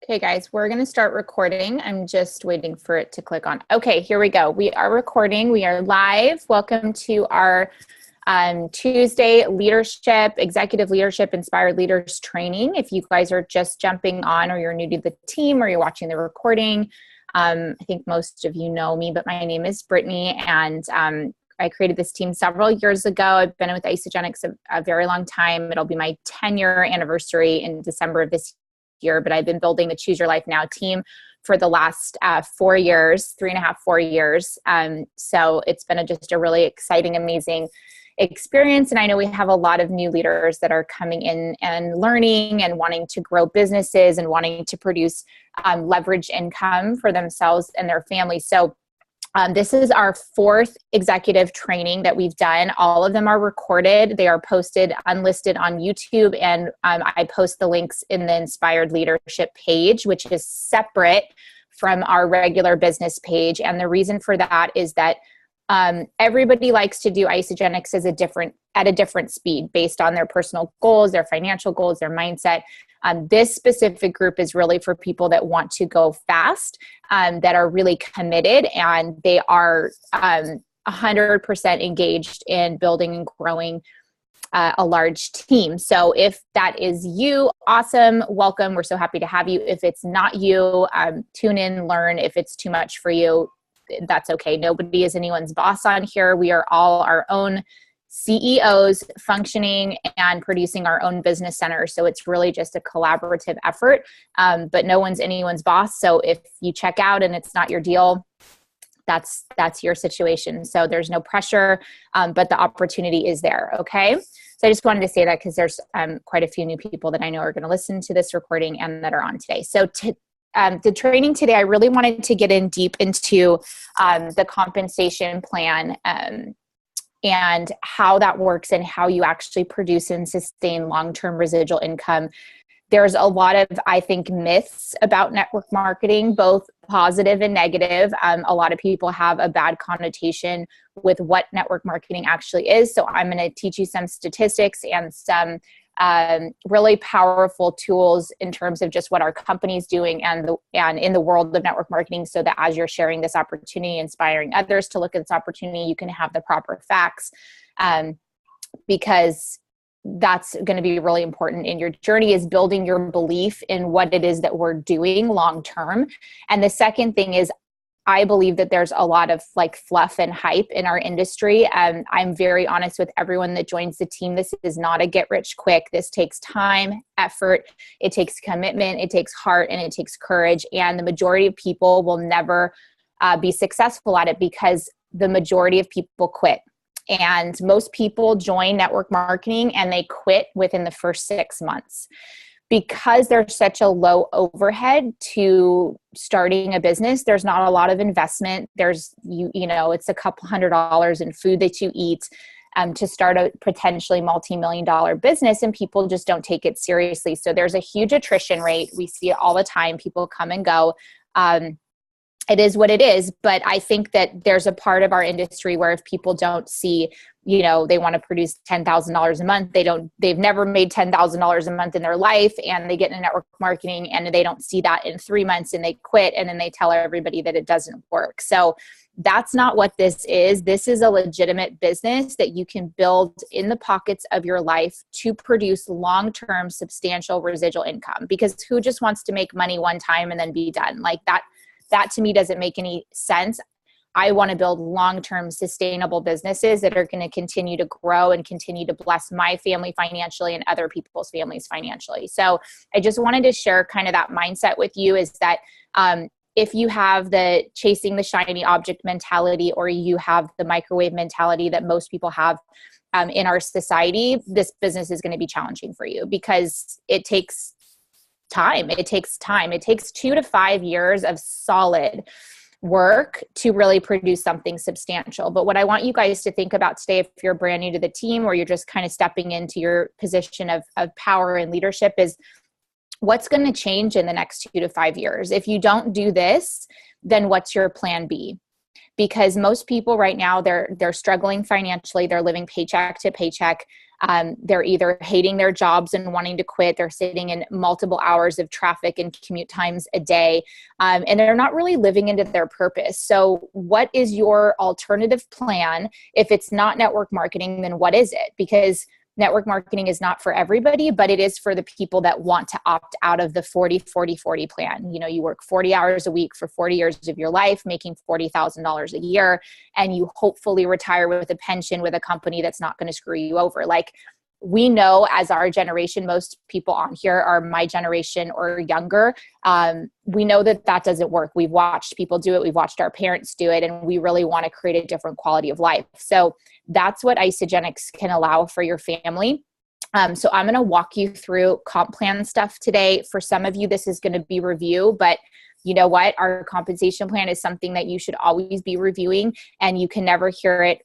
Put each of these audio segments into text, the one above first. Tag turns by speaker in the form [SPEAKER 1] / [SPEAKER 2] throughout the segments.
[SPEAKER 1] Okay, guys, we're going to start recording. I'm just waiting for it to click on. Okay, here we go. We are recording. We are live. Welcome to our Tuesday Executive Leadership Inspired Leaders Training. If you guys are just jumping on or you're new to the team or you're watching the recording, I think most of you know me, but my name is Brittany, and I created this team several years ago. I've been with Isagenix a very long time. It'll be my 10-year anniversary in December of this year, but I've been building the Choose Your Life Now team for the last 4 years, 3.5, 4 years. So it's been just a really exciting, amazing experience. And I know we have a lot of new leaders that are coming in and learning and wanting to grow businesses and wanting to produce leverage income for themselves and their families. So this is our 4th executive training that we've done. All of them are recorded. They are posted unlisted on YouTube, and I post the links in the Inspired Leadership page, which is separate from our regular business page. And the reason for that is that everybody likes to do Isagenix at a different speed based on their personal goals, their financial goals, their mindset. This specific group is really for people that want to go fast, that are really committed, and they are 100% engaged in building and growing a large team. So if that is you, awesome, welcome. We're so happy to have you. If it's not you, tune in, learn. If it's too much for you, that's okay. Nobody is anyone's boss on here. We are all our own CEOs functioning and producing our own business center. So it's really just a collaborative effort, but no one's anyone's boss. So if you check out and it's not your deal, that's your situation. So there's no pressure, but the opportunity is there. Okay. So I just wanted to say that because there's quite a few new people that I know are going to listen to this recording and that are on today. So the training today, I really wanted to get in deep into the compensation plan and how that works and how you actually produce and sustain long-term residual income. There's a lot of, I think, myths about network marketing, both positive and negative. A lot of people have a bad connotation with what network marketing actually is. So I'm going to teach you some statistics and some really powerful tools in terms of just what our company is doing and in the world of network marketing, so that as you're sharing this opportunity, inspiring others to look at this opportunity, you can have the proper facts, because that's going to be really important in your journey, is building your belief in what it is that we're doing long term. And the second thing is, I believe that there's a lot of fluff and hype in our industry. I'm very honest with everyone that joins the team. This is not a get rich quick. This takes time, effort, it takes commitment, it takes heart, and it takes courage. And the majority of people will never be successful at it because the majority of people quit. And most people join network marketing and they quit within the first 6 months. Because there's such a low overhead to starting a business, there's not a lot of investment. There's, it's a couple $100 in food that you eat to start a potentially multi-million-dollar business, and people just don't take it seriously. So there's a huge attrition rate. We see it all the time. People come and go. It is what it is. But I think that there's a part of our industry where if people don't see, they want to produce $10,000 a month, they've never made $10,000 a month in their life, and they get into network marketing and they don't see that in 3 months and they quit, and then they tell everybody that it doesn't work. So that's not what this is. This is a legitimate business that you can build in the pockets of your life to produce long-term substantial residual income, because who just wants to make money one time and then be done? That to me doesn't make any sense. I want to build long-term sustainable businesses that are going to continue to grow and continue to bless my family financially and other people's families financially. So I just wanted to share kind of that mindset with you, is that if you have the chasing the shiny object mentality, or you have the microwave mentality that most people have in our society, this business is going to be challenging for you because it takes time. It takes 2 to 5 years of solid work to really produce something substantial. But what I want you guys to think about today, if you're brand new to the team or you're just kind of stepping into your position of power and leadership, is what's going to change in the next 2 to 5 years. If you don't do this, then what's your plan B? Because most people right now, they're struggling financially. They're living paycheck to paycheck. They're either hating their jobs and wanting to quit. They're sitting in multiple hours of traffic and commute times a day, and they're not really living into their purpose. So what is your alternative plan? If it's not network marketing, then what is it? Because network marketing is not for everybody, but it is for the people that want to opt out of the 40-40-40 plan. You know, you work 40 hours a week for 40 years of your life, making $40,000 a year, and you hopefully retire with a pension with a company that's not going to screw you over. Like, we know as our generation, most people on here are my generation or younger. We know that that doesn't work. We've watched people do it. We've watched our parents do it, and we really want to create a different quality of life. So that's what Isagenix can allow for your family. So I'm going to walk you through comp plan stuff today. For some of you, this is going to be review, but you know what? Our compensation plan is something that you should always be reviewing, and you can never hear it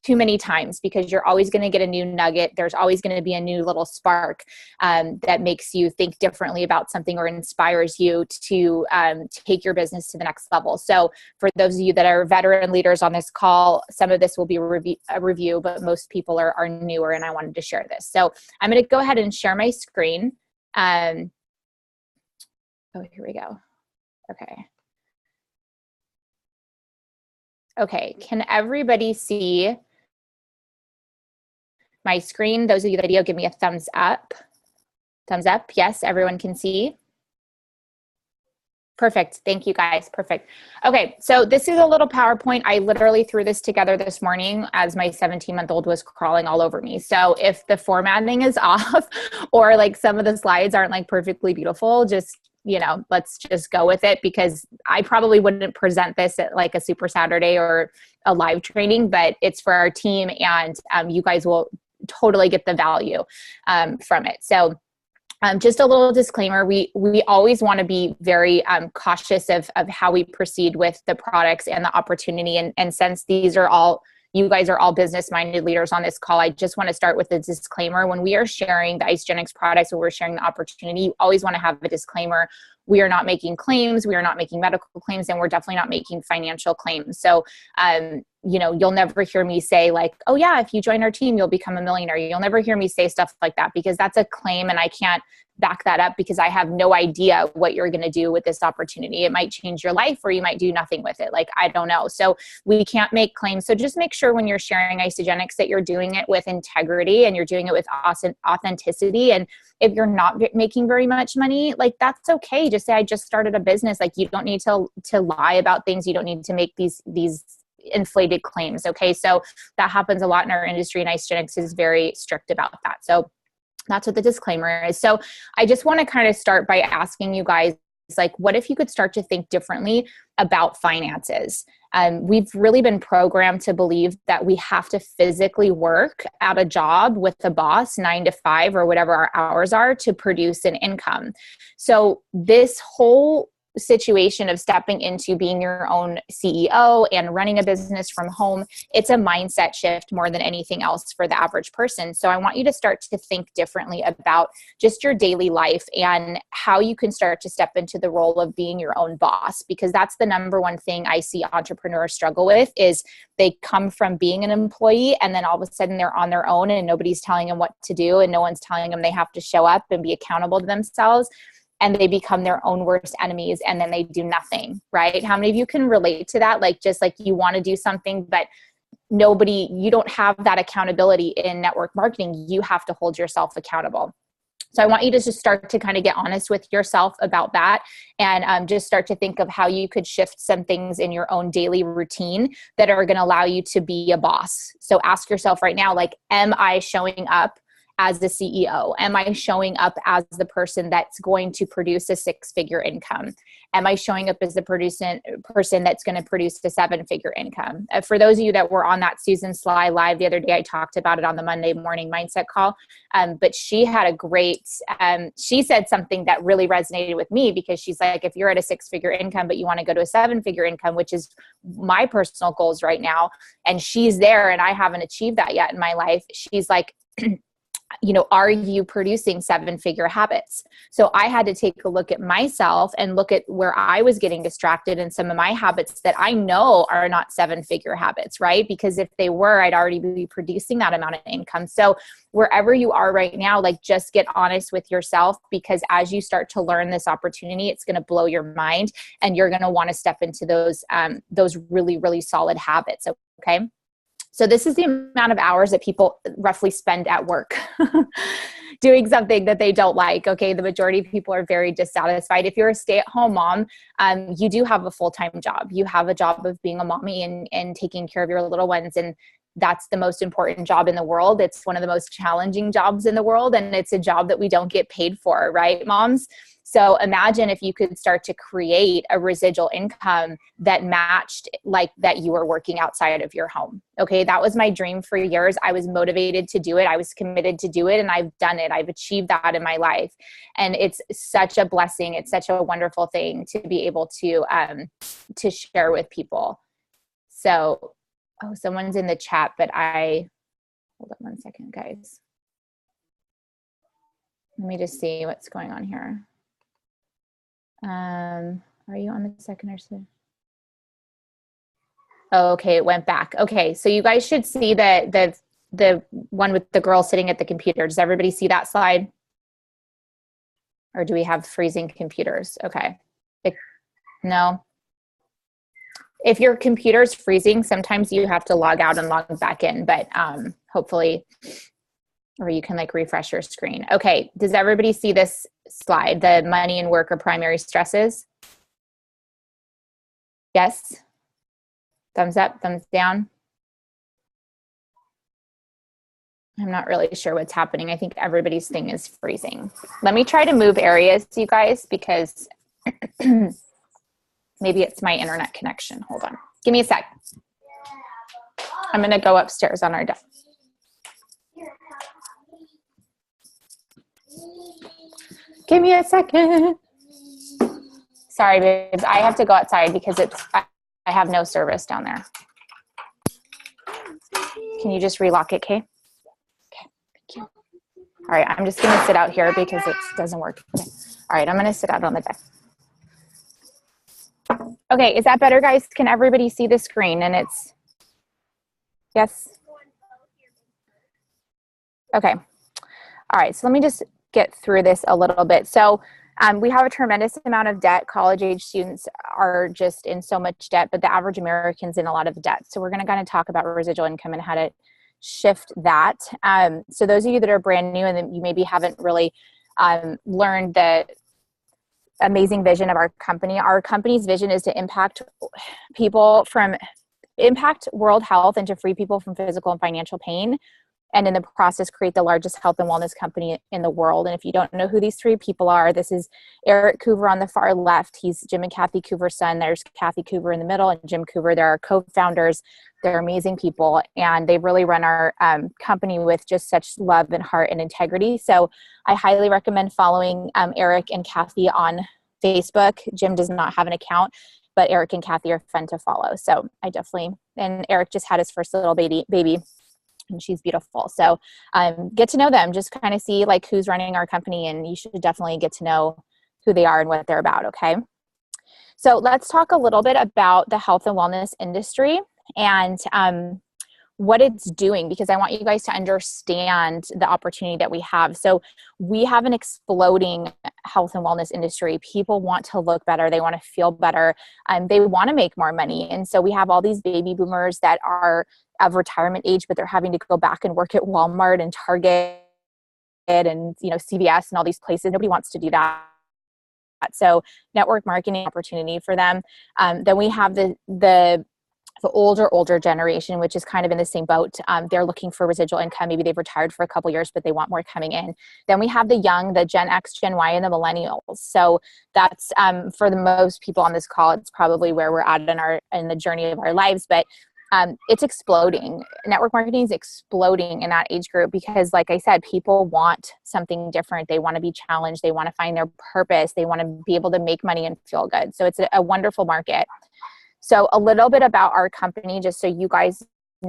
[SPEAKER 1] too many times, because you're always going to get a new nugget. There's always going to be a new little spark that makes you think differently about something or inspires you to take your business to the next level. So for those of you that are veteran leaders on this call, some of this will be a review, but most people are newer, and I wanted to share this. So I'm going to go ahead and share my screen. Oh, here we go. Okay, can everybody see my screen? Those of you that video, give me a thumbs up. Thumbs up, yes, everyone can see. Perfect, thank you guys, perfect. Okay, so this is a little PowerPoint. I literally threw this together this morning as my 17-month-old was crawling all over me. So if the formatting is off, or like some of the slides aren't like perfectly beautiful, just, you know, let's just go with it, because I probably wouldn't present this at like a Super Saturday or a live training, but it's for our team, and you guys will totally get the value from it. So just a little disclaimer, we always want to be very cautious of how we proceed with the products and the opportunity. And since these are all, you guys are all business-minded leaders on this call, I just want to start with a disclaimer. When we are sharing the Isagenix products, when we're sharing the opportunity, you always want to have a disclaimer. We are not making claims, we are not making medical claims, and we're definitely not making financial claims. So, you know, you'll never hear me say like, oh yeah, if you join our team, you'll become a millionaire. You'll never hear me say stuff like that, because that's a claim and I can't back that up, because I have no idea what you're going to do with this opportunity. It might change your life, or you might do nothing with it. Like, I don't know. So we can't make claims. So just make sure when you're sharing Isagenix that you're doing it with integrity and you're doing it with authenticity. And if you're not making very much money, like, that's okay. Just say, I just started a business. Like, you don't need to lie about things. You don't need to make these inflated claims. Okay. So that happens a lot in our industry, and Isagenix is very strict about that. So that's what the disclaimer is. So I just want to kind of start by asking you guys, like, what if you could start to think differently about finances? We've really been programmed to believe that we have to physically work at a job with a boss 9 to 5 or whatever our hours are to produce an income. So this whole situation of stepping into being your own CEO and running a business from home, it's a mindset shift more than anything else for the average person. So I want you to start to think differently about just your daily life and how you can start to step into the role of being your own boss, because that's the number one thing I see entrepreneurs struggle with. Is they come from being an employee, and then all of a sudden they're on their own, and nobody's telling them what to do, and no one's telling them they have to show up and be accountable to themselves. And they become their own worst enemies, and then they do nothing, right? How many of you can relate to that? Like, just like you want to do something, but you don't have that accountability in network marketing. You have to hold yourself accountable. So I want you to just start to kind of get honest with yourself about that, and just start to think of how you could shift some things in your own daily routine that are going to allow you to be a boss. So ask yourself right now, like, am I showing up as the CEO? Am I showing up as the person that's going to produce a 6-figure income? Am I showing up as the person that's going to produce a 7-figure income? For those of you that were on that Susan Sly live the other day, I talked about it on the Monday morning mindset call. But she had a great, she said something that really resonated with me, because she's like, if you're at a 6-figure income, but you want to go to a 7-figure income, which is my personal goals right now, and she's there and I haven't achieved that yet in my life. She's like, you know, are you producing 7-figure habits? So I had to take a look at myself and look at where I was getting distracted in some of my habits that I know are not 7-figure habits, right? Because if they were, I'd already be producing that amount of income. So wherever you are right now, like, just get honest with yourself, because as you start to learn this opportunity, it's going to blow your mind, and you're going to want to step into those really, really solid habits. Okay. So this is the amount of hours that people roughly spend at work doing something that they don't like. Okay. The majority of people are very dissatisfied. If you're a stay-at-home mom, you do have a full-time job. You have a job of being a mommy and taking care of your little ones. And that's the most important job in the world. It's one of the most challenging jobs in the world. And it's a job that we don't get paid for, right, moms? So imagine if you could start to create a residual income that matched like that you were working outside of your home. Okay. That was my dream for years. I was motivated to do it. I was committed to do it, and I've done it. I've achieved that in my life. And it's such a blessing. It's such a wonderful thing to be able to share with people. So, oh, someone's in the chat, but hold on one second, guys. Let me just see what's going on here. Are you on the second or third? Oh, okay, it went back. Okay, so you guys should see the one with the girl sitting at the computer. Does everybody see that slide? Or do we have freezing computers? Okay. No. If your computer's freezing, sometimes you have to log out and log back in, but hopefully, or you can like refresh your screen. Okay, does everybody see this slide? The money and work are primary stresses? Yes? Thumbs up, thumbs down? I'm not really sure what's happening. I think everybody's thing is freezing. Let me try to move areas, you guys, because maybe it's my internet connection. Hold on. Give me a sec. I'm going to go upstairs on our desk. Give me a second. Sorry, babes. I have to go outside because I have no service down there. Can you just relock it, Kay? Okay, thank you. All right, I'm just going to sit out here because it doesn't work. Okay. All right, I'm going to sit out on the deck. Okay, is that better, guys? Can everybody see the screen? And it's, yes? Okay. All right, so let me just get through this a little bit. So we have a tremendous amount of debt. College-age students are just in so much debt, but the average American's in a lot of debt. So we're going to kind of talk about residual income and how to shift that. So those of you that are brand new and you maybe haven't really learned the amazing vision of our company's vision is to impact world health and to free people from physical and financial pain, and in the process create the largest health and wellness company in the world. And if you don't know who these three people are, this is Eric Coover on the far left. He's Jim and Kathy Coover's son. There's Kathy Coover in the middle, and Jim Coover. They're our co-founders. They're amazing people, and they really run our company with just such love and heart and integrity. So I highly recommend following Eric and Kathy on Facebook. Jim does not have an account, but Eric and Kathy are fun to follow. So I definitely, and Eric just had his first little baby, and she's beautiful. So get to know them, just kind of see like who's running our company, and you should definitely get to know who they are and what they're about. Okay. So let's talk a little bit about the health and wellness industry and what it's doing, because I want you guys to understand the opportunity that we have. So we have an exploding health and wellness industry. People want to look better. They want to feel better. They want to make more money. And so we have all these baby boomers that are of retirement age, but they're having to go back and work at Walmart and Target and, you know, CVS and all these places. Nobody wants to do that. So network marketing opportunity for them. Then we have the older generation, which is kind of in the same boat. They're looking for residual income. Maybe they've retired for a couple years, but they want more coming in. Then we have the young, the Gen X, Gen Y, and the millennials. So that's for the most people on this call, it's probably where we're at in the journey of our lives. But it's exploding. Network marketing is exploding in that age group because, like I said, people want something different. They want to be challenged. They want to find their purpose. They want to be able to make money and feel good. So it's a wonderful market. So a little bit about our company, just so you guys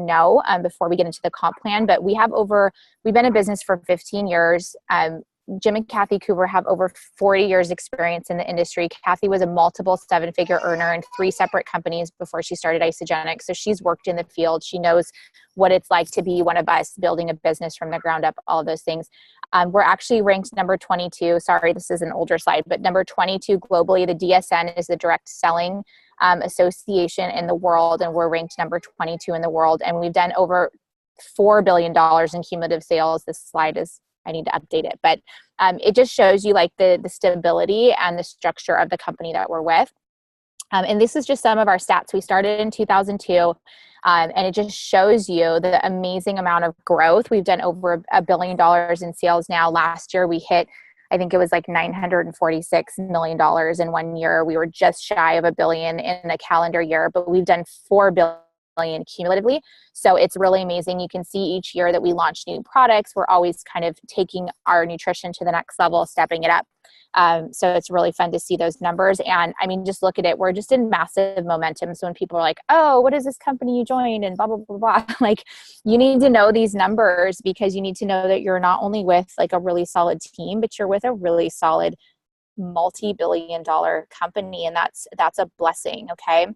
[SPEAKER 1] know before we get into the comp plan, but we've been in business for 15 years. Jim and Kathy Coover have over 40 years experience in the industry. Kathy was a multiple 7-figure earner in 3 separate companies before she started Isogenic. So she's worked in the field. She knows what it's like to be one of us, building a business from the ground up, all of those things. We're actually ranked number 22. Sorry, this is an older slide, but number 22 globally. The DSN is the direct selling association in the world, and we're ranked number 22 in the world. And we've done over $4 billion in cumulative sales. This slide I need to update it, but it just shows you like the stability and the structure of the company that we're with. And this is just some of our stats. We started in 2002, and it just shows you the amazing amount of growth. We've done over $1 billion in sales now. Last year we hit, I think it was like $946 million in 1 year. We were just shy of $1 billion in a calendar year, but we've done $4 billion cumulatively. So it's really amazing. You can see each year that we launch new products, we're always kind of taking our nutrition to the next level, stepping it up. So it's really fun to see those numbers. And I mean, just look at it. We're just in massive momentum. So when people are like, oh, what is this company you joined and blah, blah, blah, blah. Like, you need to know these numbers, because you need to know that you're not only with like a really solid team, but you're with a really solid multi-billion-dollar company. And that's a blessing. Okay.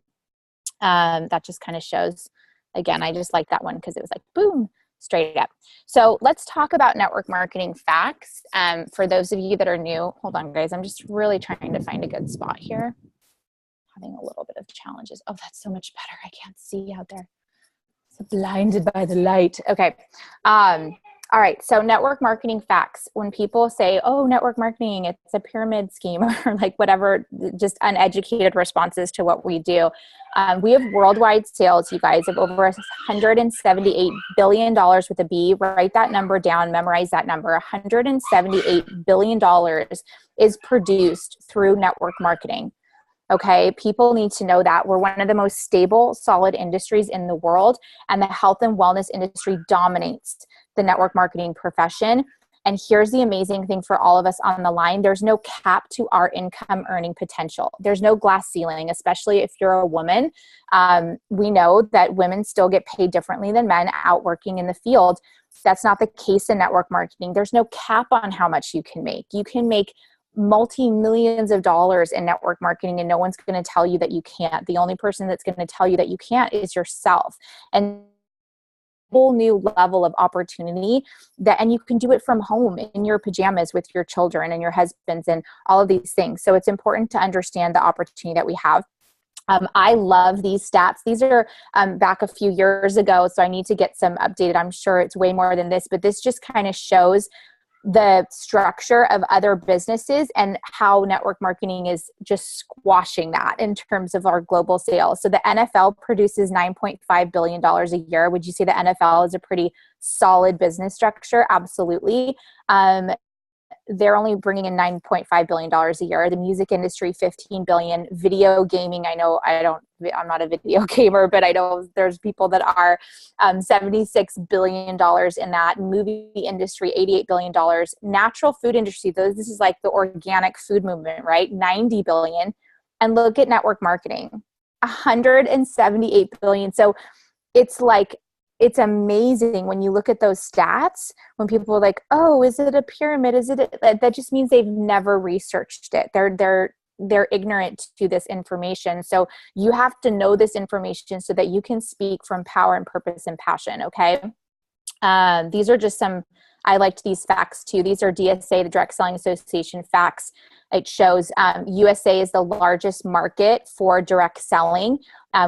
[SPEAKER 1] That just kind of shows, again, I just like that one because it was like, boom, straight up. So let's talk about network marketing facts. For those of you that are new, hold on guys, I'm just really trying to find a good spot here. Having a little bit of challenges. Oh, that's so much better. I can't see out there. So blinded by the light. Okay. All right. So network marketing facts. When people say, oh, network marketing, it's a pyramid scheme, or like whatever, just uneducated responses to what we do. We have worldwide sales, you guys, of over $178 billion with a B. Write that number down, memorize that number. $178 billion is produced through network marketing. Okay, people need to know that we're one of the most stable, solid industries in the world, and the health and wellness industry dominates the network marketing profession. And here's the amazing thing for all of us on the line. There's no cap to our income earning potential. There's no glass ceiling, especially if you're a woman. We know that women still get paid differently than men out working in the field. That's not the case in network marketing. There's no cap on how much you can make. You can make multi-millions of dollars in network marketing, and no one's going to tell you that you can't. The only person that's going to tell you that you can't is yourself. And whole new level of opportunity and you can do it from home in your pajamas with your children and your husbands and all of these things. So it's important to understand the opportunity that we have. I love these stats. These are back a few years ago, so I need to get some updated. I'm sure it's way more than this, but this just kind of shows the structure of other businesses and how network marketing is just squashing that in terms of our global sales. So the NFL produces $9.5 billion a year. Would you say the NFL is a pretty solid business structure? Absolutely. They're only bringing in $9.5 billion a year. The music industry, $15 billion. Video gaming, I'm not a video gamer, but I know there's people that are $76 billion in that. Movie industry, $88 billion. Natural food industry, this is like the organic food movement, right? $90 billion. And look at network marketing, $178 billion. So it's amazing when you look at those stats, when people are like, oh, is it a pyramid? That just means they've never researched it. They're ignorant to this information. So you have to know this information so that you can speak from power and purpose and passion. Okay. These are just I liked these facts too. These are DSA, the Direct Selling Association facts. It shows USA is the largest market for direct selling.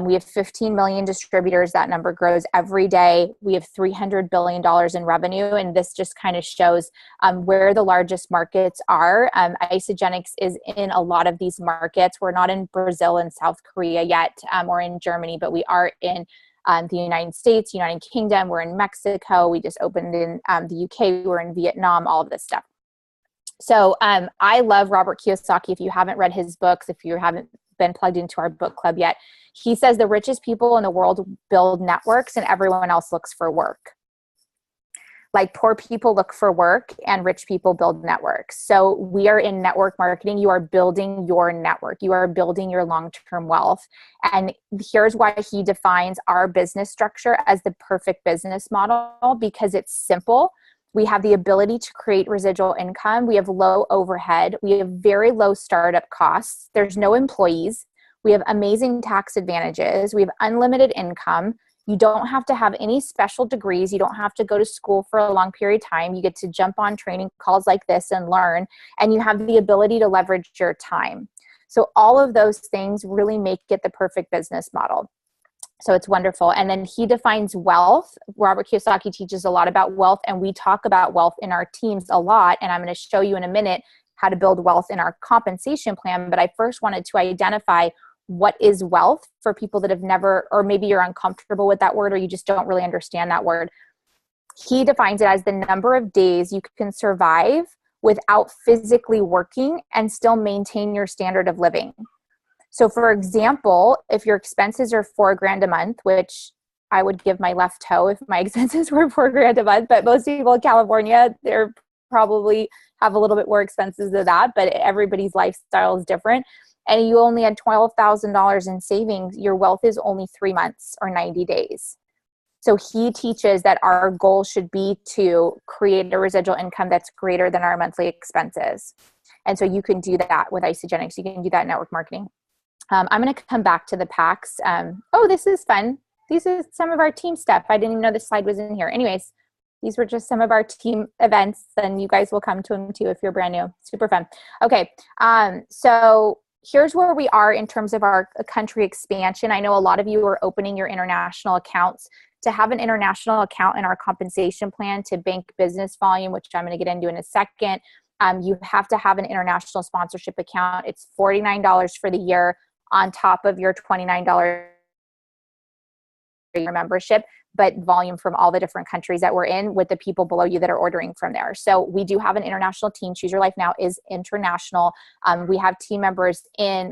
[SPEAKER 1] We have 15 million distributors. That number grows every day. We have $300 billion in revenue. And this just kind of shows where the largest markets are. Isogenics is in a lot of these markets. We're not in Brazil and South Korea yet, or in Germany, but we are in the United States, United Kingdom. We're in Mexico. We just opened in the UK. We're in Vietnam, all of this stuff. So I love Robert Kiyosaki. If you haven't read his books, if you haven't been plugged into our book club yet, he says the richest people in the world build networks and everyone else looks for work. Like poor people look for work and rich people build networks. So we are in network marketing. You are building your network. You are building your long-term wealth. And here's why he defines our business structure as the perfect business model, because it's simple. We have the ability to create residual income. We have low overhead. We have very low startup costs. There's no employees. We have amazing tax advantages. We have unlimited income. You don't have to have any special degrees. You don't have to go to school for a long period of time. You get to jump on training calls like this and learn, and you have the ability to leverage your time. So all of those things really make it the perfect business model. So it's wonderful. And then he defines wealth. Robert Kiyosaki teaches a lot about wealth, and we talk about wealth in our teams a lot. And I'm going to show you in a minute how to build wealth in our compensation plan. But I first wanted to identify what is wealth for people that have never, or maybe you're uncomfortable with that word, or you just don't really understand that word. He defines it as the number of days you can survive without physically working and still maintain your standard of living. So for example, if your expenses are $4,000 a month, which I would give my left toe if my expenses were $4,000 a month, but most people in California, they're probably have a little bit more expenses than that, but everybody's lifestyle is different. And you only had $12,000 in savings, your wealth is only 3 months or 90 days. So he teaches that our goal should be to create a residual income that's greater than our monthly expenses. And so you can do that with Isagenix. You can do that in network marketing. I'm going to come back to the packs. Oh, this is fun. These are some of our team stuff. I didn't even know this slide was in here. Anyways, these were just some of our team events, and you guys will come to them too if you're brand new. Super fun. Okay. So here's where we are in terms of our country expansion. I know a lot of you are opening your international accounts. To have an international account in our compensation plan to bank business volume, which I'm going to get into in a second, you have to have an international sponsorship account. It's $49 for the year on top of your $29 membership, but volume from all the different countries that we're in with the people below you that are ordering from there. So we do have an international team. Choose Your Life Now is international. We have team members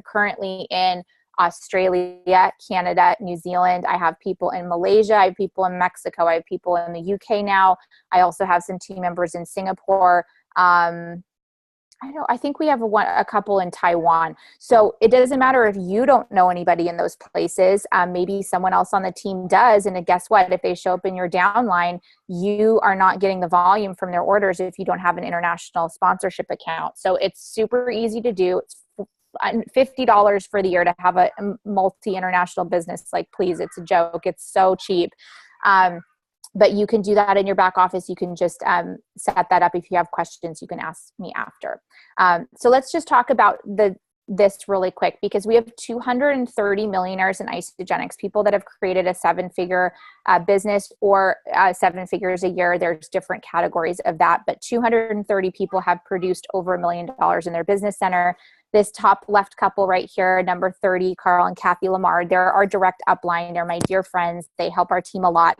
[SPEAKER 1] currently in Australia, Canada, New Zealand. I have people in Malaysia. I have people in Mexico. I have people in the UK now. I also have some team members in Singapore. I think we have a couple in Taiwan. So it doesn't matter if you don't know anybody in those places. Maybe someone else on the team does. And guess what? If they show up in your downline, you are not getting the volume from their orders if you don't have an international sponsorship account. So it's super easy to do. It's $50 for the year to have a multi-international business. Like, please, it's a joke. It's so cheap. But you can do that in your back office. You can just set that up. If you have questions, you can ask me after. So let's just talk about this really quick, because we have 230 millionaires in Isagenix, people that have created a 7-figure business or 7 figures a year. There's different categories of that, but 230 people have produced over $1 million in their business center. This top left couple right here, number 30, Carl and Kathy Lamar, they're our direct upline. They're my dear friends. They help our team a lot.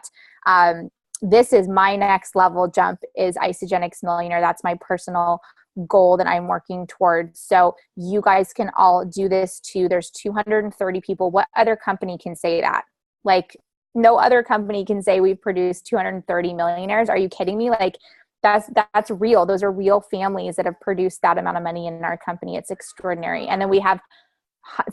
[SPEAKER 1] This is my next level jump, is Isagenix Millionaire. That's my personal goal that I'm working towards. So you guys can all do this too. There's 230 people. What other company can say that? Like, no other company can say we've produced 230 millionaires. Are you kidding me? Like, that's real. Those are real families that have produced that amount of money in our company. It's extraordinary. And then we have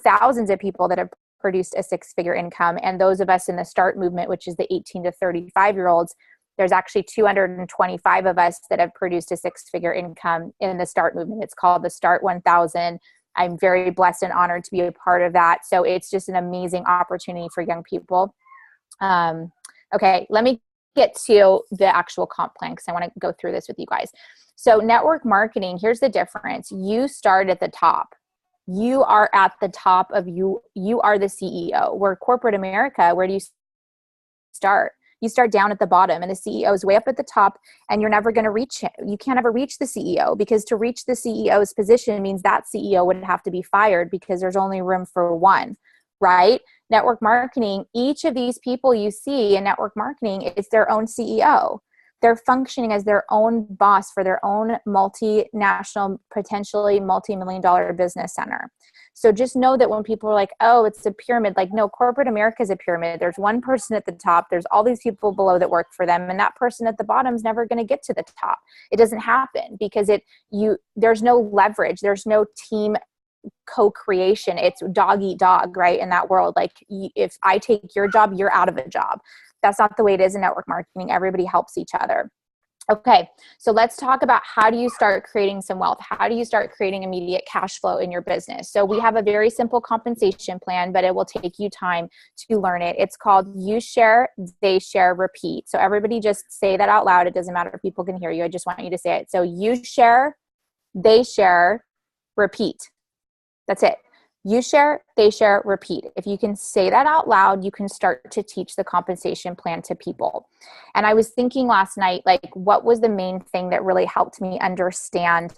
[SPEAKER 1] thousands of people that have produced a 6-figure income. And those of us in the START movement, which is the 18 to 35-year-olds, there's actually 225 of us that have produced a 6-figure income in the START movement. It's called the START 1000. I'm very blessed and honored to be a part of that. So it's just an amazing opportunity for young people. Okay, let me get to the actual comp plan because I want to go through this with you guys. So network marketing, here's the difference. You start at the top. You are at the top of you are the CEO. We're corporate America. Where do you start? You start down at the bottom, and the CEO is way up at the top, and you're never going to reach him. You can't ever reach the CEO, because to reach the CEO's position means that CEO would have to be fired, because there's only room for one, right? Network marketing, each of these people you see in network marketing is their own CEO. They're functioning as their own boss for their own multinational, potentially multi-million-dollar business center. So just know that when people are like, oh, it's a pyramid, like, no, corporate America is a pyramid. There's one person at the top. There's all these people below that work for them. And that person at the bottom is never going to get to the top. It doesn't happen because there's no leverage. There's no team co-creation. It's dog eat dog, right? In that world, like if I take your job, you're out of a job. That's not the way it is in network marketing. Everybody helps each other. Okay, so let's talk about how do you start creating some wealth? How do you start creating immediate cash flow in your business? So we have a very simple compensation plan, but it will take you time to learn it. It's called You Share, They Share, Repeat. So everybody just say that out loud. It doesn't matter if people can hear you. I just want you to say it. So you share, they share, repeat. That's it. You share, they share, repeat. If you can say that out loud, you can start to teach the compensation plan to people. And I was thinking last night, like, what was the main thing that really helped me understand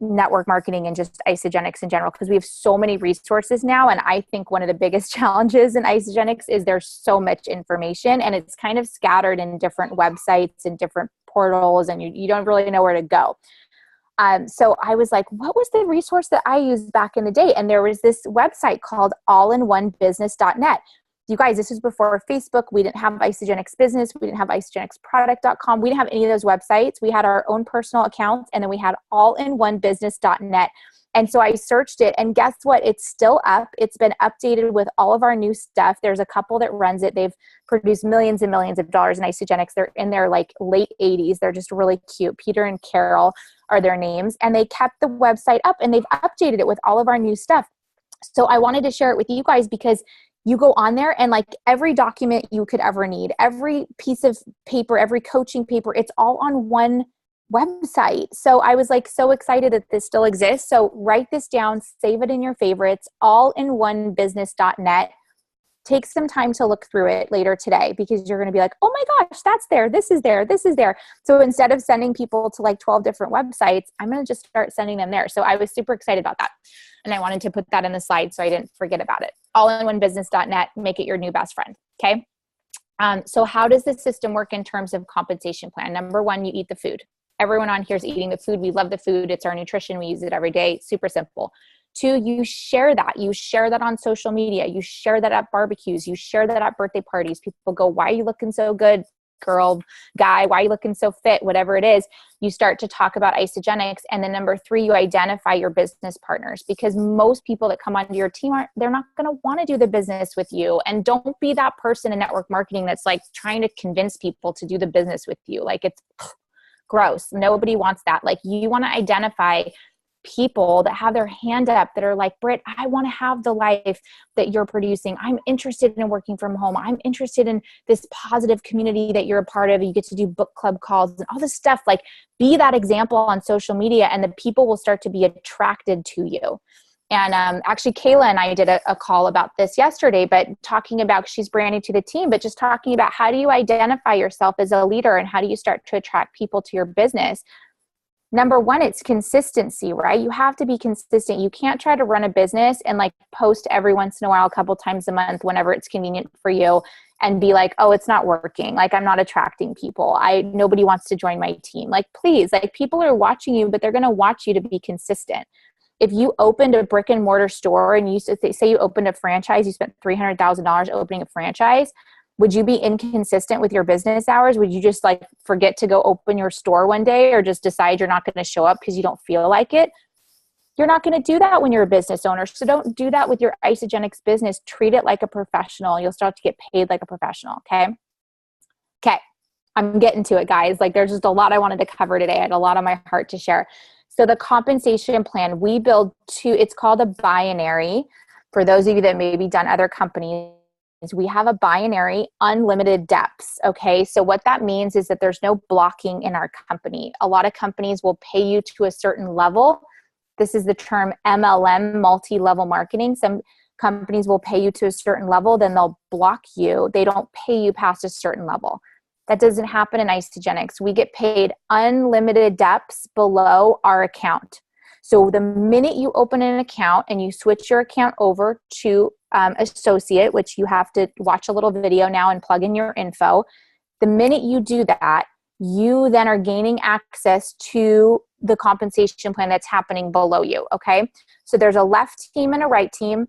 [SPEAKER 1] network marketing and just Isagenix in general? Because we have so many resources now. And I think one of the biggest challenges in Isagenix is there's so much information and it's kind of scattered in different websites and different portals, and you don't really know where to go. So I was like, what was the resource that I used back in the day? And there was this website called allinonebusiness.net. You guys, this was before Facebook. We didn't have Isagenix Business. We didn't have isagenixproduct.com. We didn't have any of those websites. We had our own personal accounts, and then we had allinonebusiness.net. And so I searched it, and guess what? It's still up. It's been updated with all of our new stuff. There's a couple that runs it. They've produced millions and millions of dollars in Isagenix. They're in their like late 80s. They're just really cute. Peter and Carol are their names. And they kept the website up and they've updated it with all of our new stuff. So I wanted to share it with you guys because you go on there and like every document you could ever need, every piece of paper, every coaching paper, it's all on one website. So I was like so excited that this still exists. So write this down, save it in your favorites, allinonebusiness.net. Take some time to look through it later today because you're going to be like, oh my gosh, that's there. This is there. This is there. So instead of sending people to like 12 different websites, I'm going to just start sending them there. So I was super excited about that. And I wanted to put that in the slide so I didn't forget about it. Allinonebusiness.net, make it your new best friend. Okay. So how does the system work in terms of compensation plan? Number one, you eat the food. Everyone on here is eating the food. We love the food. It's our nutrition. We use it every day. Super simple. Two, you share that. You share that on social media. You share that at barbecues. You share that at birthday parties. People go, why are you looking so good, girl, guy? Why are you looking so fit? Whatever it is, you start to talk about Isagenix. And then number three, you identify your business partners because most people that come onto your team, they're not going to want to do the business with you. And don't be that person in network marketing that's like trying to convince people to do the business with you. Like it's gross. Nobody wants that. Like you want to identify people that have their hand up that are like, Britt, I want to have the life that you're producing. I'm interested in working from home. I'm interested in this positive community that you're a part of. You get to do book club calls and all this stuff. Like be that example on social media and the people will start to be attracted to you. And actually, Kayla and I did a call about this yesterday, but talking about, she's brand new to the team, but just talking about how do you identify yourself as a leader and how do you start to attract people to your business? Number one, it's consistency, right? You have to be consistent. You can't try to run a business and like post every once in a while, a couple times a month, whenever it's convenient for you and be like, oh, it's not working. Like I'm not attracting people. Nobody wants to join my team. Like, please, like people are watching you, but they're going to watch you to be consistent. If you opened a brick and mortar store and you say you opened a franchise, you spent $300,000 opening a franchise, would you be inconsistent with your business hours? Would you just like forget to go open your store one day or just decide you're not going to show up because you don't feel like it? You're not going to do that when you're a business owner. So don't do that with your Isagenix business. Treat it like a professional. You'll start to get paid like a professional. Okay. Okay. I'm getting to it, guys. Like there's just a lot I wanted to cover today. I had a lot on my heart to share. So the compensation plan, we build it's called a binary. For those of you that maybe done other companies, we have a binary unlimited depths. Okay. So what that means is that there's no blocking in our company. A lot of companies will pay you to a certain level. This is the term MLM, multi-level marketing. Some companies will pay you to a certain level, then they'll block you. They don't pay you past a certain level. That doesn't happen in Isagenix. We get paid unlimited depths below our account. So the minute you open an account and you switch your account over to Associate, which you have to watch a little video now and plug in your info, the minute you do that, you then are gaining access to the compensation plan that's happening below you, okay? So there's a left team and a right team.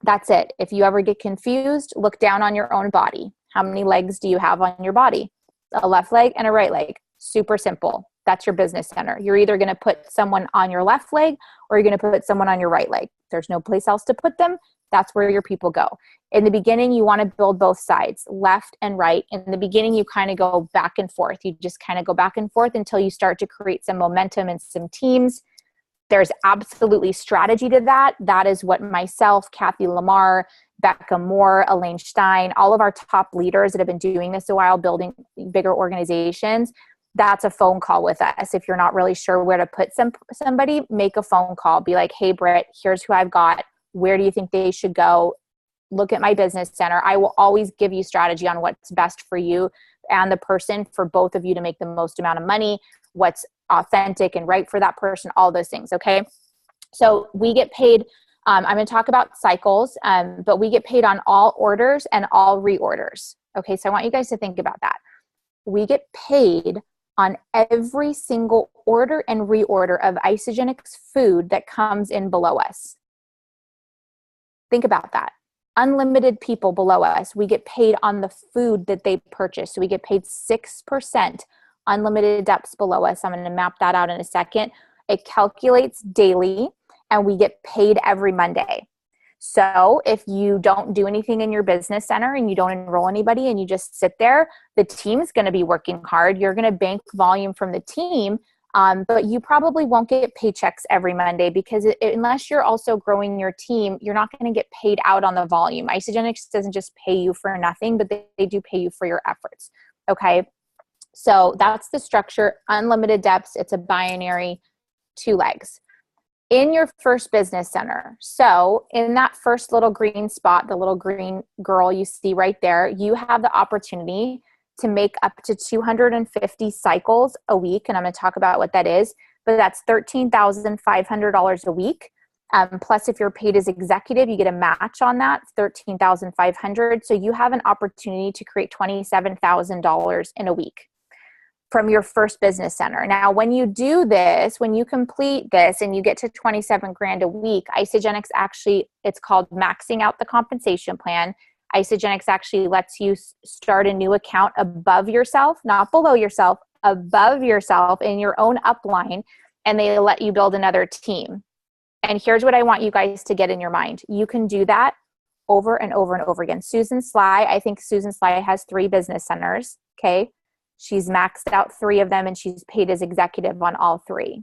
[SPEAKER 1] That's it. If you ever get confused, look down on your own body. How many legs do you have on your body? A left leg and a right leg. Super simple. That's your business center. You're either going to put someone on your left leg or you're going to put someone on your right leg. There's no place else to put them. That's where your people go. In the beginning, you want to build both sides, left and right. In the beginning, you kind of go back and forth. You just kind of go back and forth until you start to create some momentum and some teams. There's absolutely strategy to that. That is what myself, Kathy Lamar, Becca Moore, Elaine Stein, all of our top leaders that have been doing this a while, building bigger organizations, that's a phone call with us. If you're not really sure where to put somebody, make a phone call. Be like, hey, Britt, here's who I've got. Where do you think they should go? Look at my business center. I will always give you strategy on what's best for you and the person, for both of you to make the most amount of money, what's authentic and right for that person, all those things, okay? So we get paid, I'm going to talk about cycles, but we get paid on all orders and all reorders, okay? So I want you guys to think about that. We get paid on every single order and reorder of Isagenix food that comes in below us. Think about that. Unlimited people below us, we get paid on the food that they purchase. So we get paid 6% unlimited depths below us. I'm going to map that out in a second. It calculates daily and we get paid every Monday. So if you don't do anything in your business center and you don't enroll anybody and you just sit there, the team's going to be working hard. You're going to bank volume from the team, but you probably won't get paychecks every Monday because unless you're also growing your team, you're not going to get paid out on the volume. Isagenix doesn't just pay you for nothing, but they do pay you for your efforts. Okay. So that's the structure. Unlimited depths. It's a binary, 2 legs. In your first business center, so in that first little green spot, the little green girl you see right there, you have the opportunity to make up to 250 cycles a week. And I'm going to talk about what that is, but that's $13,500 a week. Plus, if you're paid as executive, you get a match on that, $13,500. So you have an opportunity to create $27,000 in a week from your first business center. Now, when you do this, when you complete this and you get to 27 grand a week, Isagenix actually, it's called maxing out the compensation plan. Isagenix actually lets you start a new account above yourself, not below yourself, above yourself in your own upline, and they let you build another team. And here's what I want you guys to get in your mind. You can do that over and over and over again. Susan Sly, I think Susan Sly has 3 business centers, okay? She's maxed out 3 of them and she's paid as executive on all 3.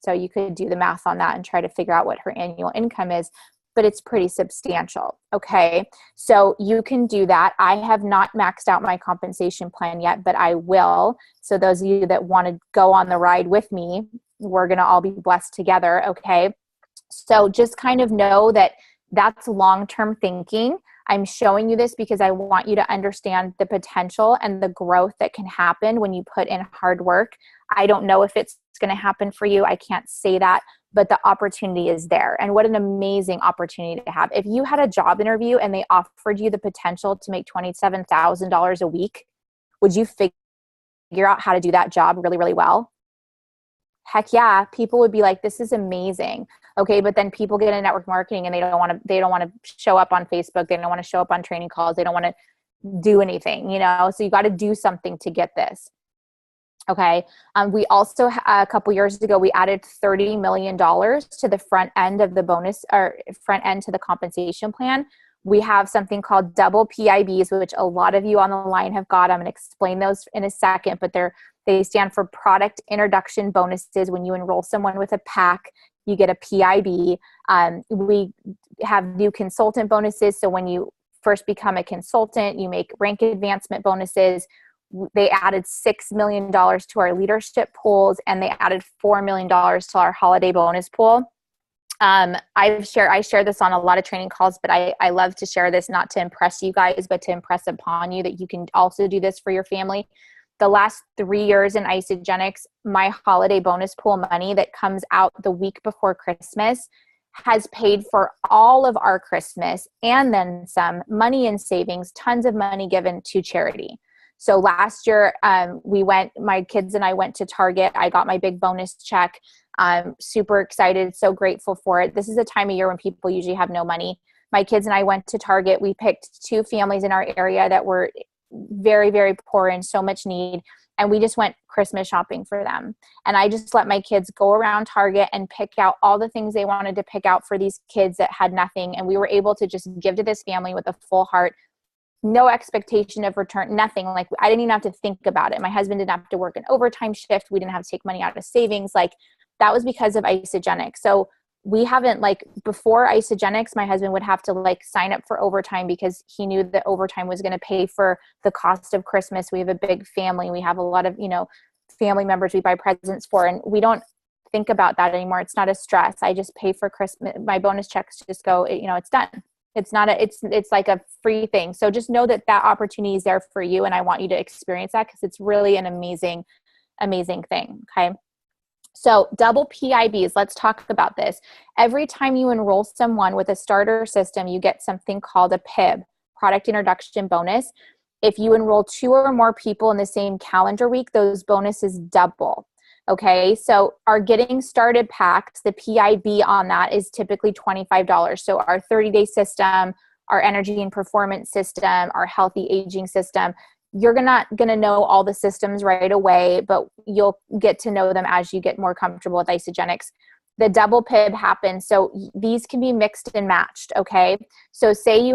[SPEAKER 1] So you could do the math on that and try to figure out what her annual income is, but it's pretty substantial. Okay. So you can do that. I have not maxed out my compensation plan yet, but I will. So those of you that want to go on the ride with me, we're going to all be blessed together. Okay. So just kind of know that that's long-term thinking. I'm showing you this because I want you to understand the potential and the growth that can happen when you put in hard work. I don't know if it's going to happen for you. I can't say that, but the opportunity is there. And what an amazing opportunity to have. If you had a job interview and they offered you the potential to make $27,000 a week, would you figure out how to do that job really, really well? Heck yeah, people would be like, this is amazing. Okay, but then people get in network marketing and they don't want to show up on Facebook. They don't want to show up on training calls. They don't want to do anything, so you got to do something to get this. Okay. We also, a couple years ago, we added $30 million to the front end of the bonus, or front end to the compensation plan. We have something called double PIBs, which a lot of you on the line have got. I'm going to explain those in a second, but they stand for product introduction bonuses. When you enroll someone with a pack, you get a PIB. We have new consultant bonuses. So when you first become a consultant, you make rank advancement bonuses. They added $6 million to our leadership pools, and they added $4 million to our holiday bonus pool. I share this on a lot of training calls, but I love to share this not to impress you guys, but to impress upon you that you can also do this for your family. The last 3 years in Isagenix, my holiday bonus pool money that comes out the week before Christmas has paid for all of our Christmas and then some money in savings, tons of money given to charity. So last year, my kids and I went to Target. I got my big bonus check. I'm super excited, so grateful for it. This is a time of year when people usually have no money. My kids and I went to Target. We picked 2 families in our area that were very, very poor and so much need. And we just went Christmas shopping for them. And I just let my kids go around Target and pick out all the things they wanted to pick out for these kids that had nothing. And we were able to just give to this family with a full heart, no expectation of return, nothing. Like, I didn't even have to think about it. My husband didn't have to work an overtime shift. We didn't have to take money out of savings. Like, that was because of Isagenix. So we haven't, like, before Isagenix, my husband would have to like sign up for overtime because he knew that overtime was going to pay for the cost of Christmas. We have a big family. We have a lot of, family members we buy presents for, and we don't think about that anymore. It's not a stress. I just pay for Christmas. My bonus checks just go, it's done. It's not it's like a free thing. So just know that opportunity is there for you. And I want you to experience that because it's really an amazing, amazing thing. Okay. So double PIBs, let's talk about this. Every time you enroll someone with a starter system, you get something called a PIB, product introduction bonus. If you enroll 2 or more people in the same calendar week, those bonuses double. Okay, so our getting started packs, the PIB on that is typically $25. So our 30-day system, our energy and performance system, our healthy aging system, you're not going to know all the systems right away, but you'll get to know them as you get more comfortable with Isagenix. The double PIB happens. So these can be mixed and matched. Okay. So say you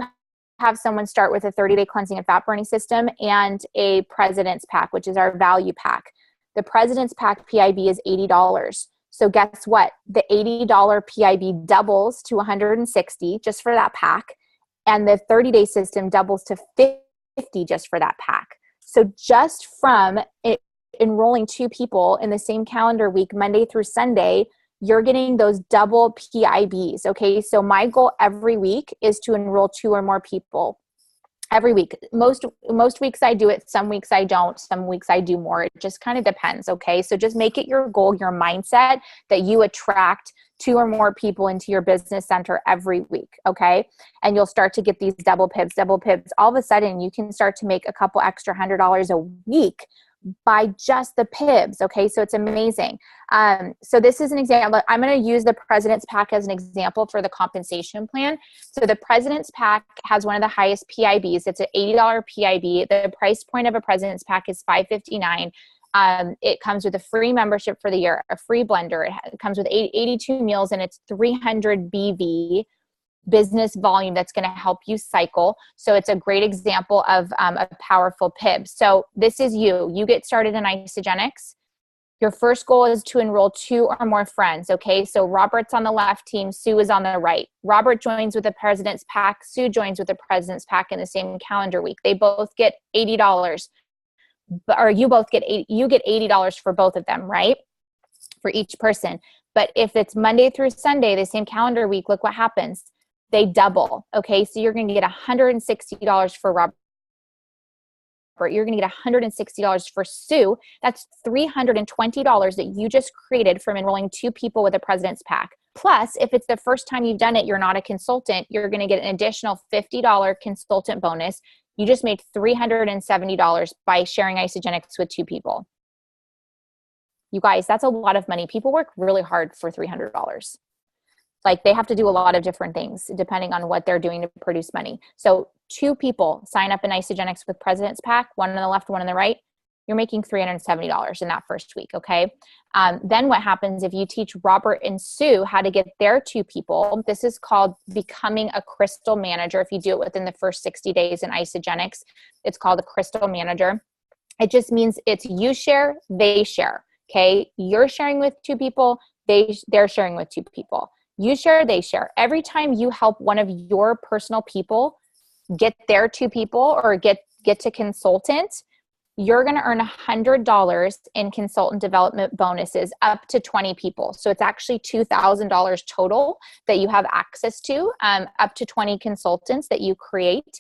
[SPEAKER 1] have someone start with a 30-day cleansing and fat burning system and a President's Pack, which is our value pack. The President's Pack PIB is $80. So guess what? The $80 PIB doubles to $160 just for that pack. And the 30-day system doubles to $50 just for that pack. So just from enrolling 2 people in the same calendar week, Monday through Sunday, you're getting those double PIBs. Okay. So my goal every week is to enroll 2 or more people every week. Most weeks I do it. Some weeks I don't. Some weeks I do more. It just kind of depends. Okay. So just make it your goal, your mindset that you attract 2 or more people into your business center every week. Okay. And you'll start to get these double PIBs. All of a sudden you can start to make a couple extra $100 a week by just the PIBs. Okay. So it's amazing. So this is an example. I'm going to use the President's Pack as an example for the compensation plan. So the President's Pack has one of the highest PIBs. It's an $80 PIB. The price point of a President's Pack is $559. It comes with a free membership for the year, a free blender. It comes with 82 meals, and it's 300 BV business volume that's going to help you cycle. So it's a great example of a powerful PIB. So this is you get started in Isagenix. Your first goal is to enroll 2 or more friends. Okay. So Robert's on the left team. Sue is on the right. Robert joins with the President's Pack. Sue joins with the President's Pack in the same calendar week. They both get $80, or you get $80 for both of them, right? For each person. But if it's Monday through Sunday, the same calendar week, look what happens. They double. Okay. So you're going to get $160 for Robert. You're going to get $160 for Sue. That's $320 that you just created from enrolling 2 people with a President's Pack. Plus, if it's the first time you've done it, you're not a consultant, you're going to get an additional $50 consultant bonus. You just made $370 by sharing Isagenix with 2 people. You guys, that's a lot of money. People work really hard for $300. Like, they have to do a lot of different things depending on what they're doing to produce money. So 2 people sign up in Isagenix with President's Pack, one on the left, one on the right. You're making $370 in that first week. Okay. Then what happens if you teach Robert and Sue how to get their 2 people? This is called becoming a crystal manager. If you do it within the first 60 days in Isagenix, it's called a crystal manager. It just means it's you share, they share. Okay. You're sharing with 2 people. They're sharing with 2 people. You share, they share. Every time you help one of your personal people get their 2 people or get to consultant, you're going to earn $100 in consultant development bonuses up to 20 people. So it's actually $2,000 total that you have access to, up to 20 consultants that you create.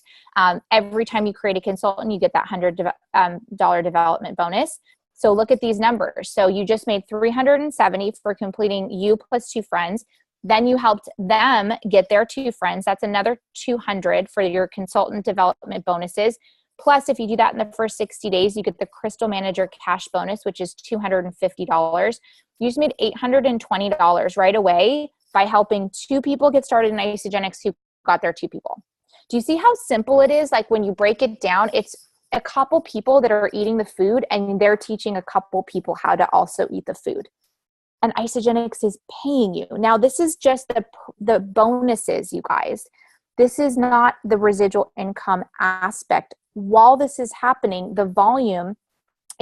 [SPEAKER 1] Every time you create a consultant, you get that $100 development bonus. So look at these numbers. So you just made $370 for completing you plus 2 friends. Then you helped them get their 2 friends. That's another $200 for your consultant development bonuses. Plus, if you do that in the first 60 days, you get the Crystal Manager cash bonus, which is $250. You just made $820 right away by helping 2 people get started in Isogenics who got their 2 people. Do you see how simple it is? Like when you break it down, it's a couple people that are eating the food and they're teaching a couple people how to also eat the food. And Isogenics is paying you. Now, this is just the bonuses, you guys. This is not the residual income aspect. While this is happening, the volume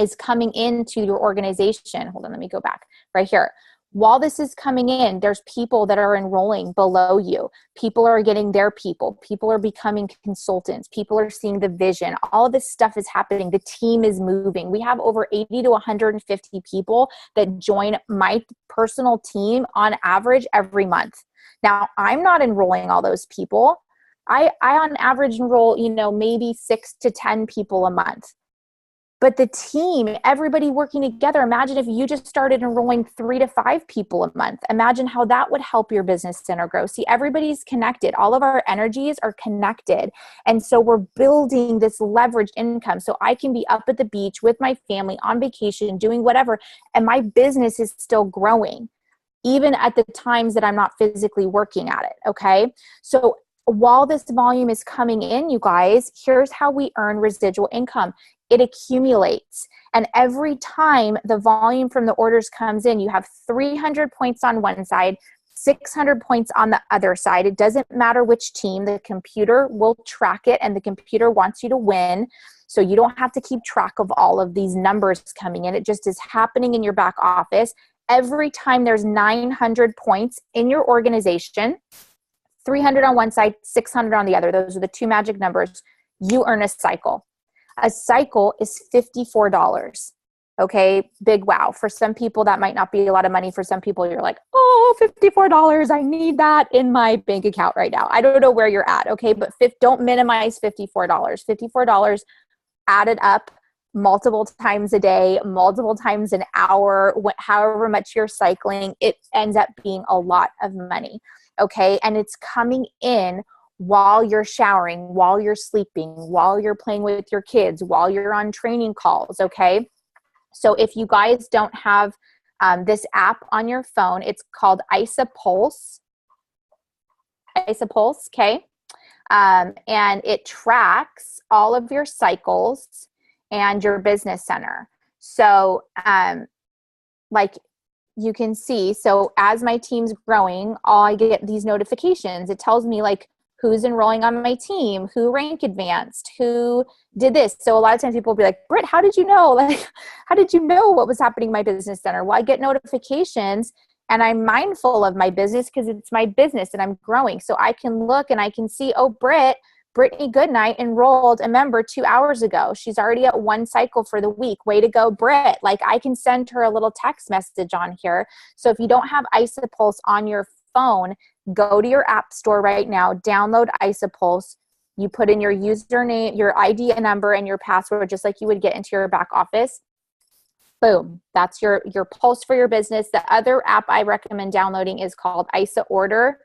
[SPEAKER 1] is coming into your organization. Hold on, let me go back right here. While this is coming in, there's people that are enrolling below you. People are getting their people. People are becoming consultants. People are seeing the vision. All of this stuff is happening. The team is moving. We have over 80 to 150 people that join my personal team on average every month. Now, I'm not enrolling all those people. I on average enroll, maybe 6 to 10 people a month. But the team, everybody working together, imagine if you just started enrolling 3 to 5 people a month. Imagine how that would help your business center grow. See, everybody's connected. All of our energies are connected. And so we're building this leveraged income. So I can be up at the beach with my family on vacation, doing whatever, and my business is still growing, even at the times that I'm not physically working at it, okay? So while this volume is coming in, you guys, here's how we earn residual income. It accumulates. And every time the volume from the orders comes in, you have 300 points on one side, 600 points on the other side. It doesn't matter which team, the computer will track it and the computer wants you to win. So you don't have to keep track of all of these numbers coming in. It just is happening in your back office. Every time there's 900 points in your organization, 300 on one side, 600 on the other. Those are the 2 magic numbers. You earn a cycle. A cycle is $54. Okay, big wow. For some people, that might not be a lot of money. For some people, you're like, oh, $54. I need that in my bank account right now. I don't know where you're at. Okay, but don't minimize $54. $54 added up multiple times a day, multiple times an hour, however much you're cycling, it ends up being a lot of money. Okay, and it's coming in while you're showering, while you're sleeping, while you're playing with your kids, while you're on training calls, okay? So if you guys don't have this app on your phone, it's called IsaPulse, okay? And it tracks all of your cycles and your business center. So like you can see, so as my team's growing, I get these notifications. It tells me like who's enrolling on my team, who rank advanced, who did this. So a lot of times people will be like, Britt, how did you know? Like, how did you know what was happening in my business center? Well, I get notifications and I'm mindful of my business because it's my business and I'm growing. So I can look and I can see, oh, Brittany Goodnight enrolled a member 2 hours ago. She's already at 1 cycle for the week. Way to go, Britt. Like I can send her a little text message on here. So if you don't have IsaPulse on your phone, go to your app store right now, download IsaPulse. You put in your username, your ID number, and your password, just like you would get into your back office. Boom. That's your pulse for your business. The other app I recommend downloading is called Isa Order.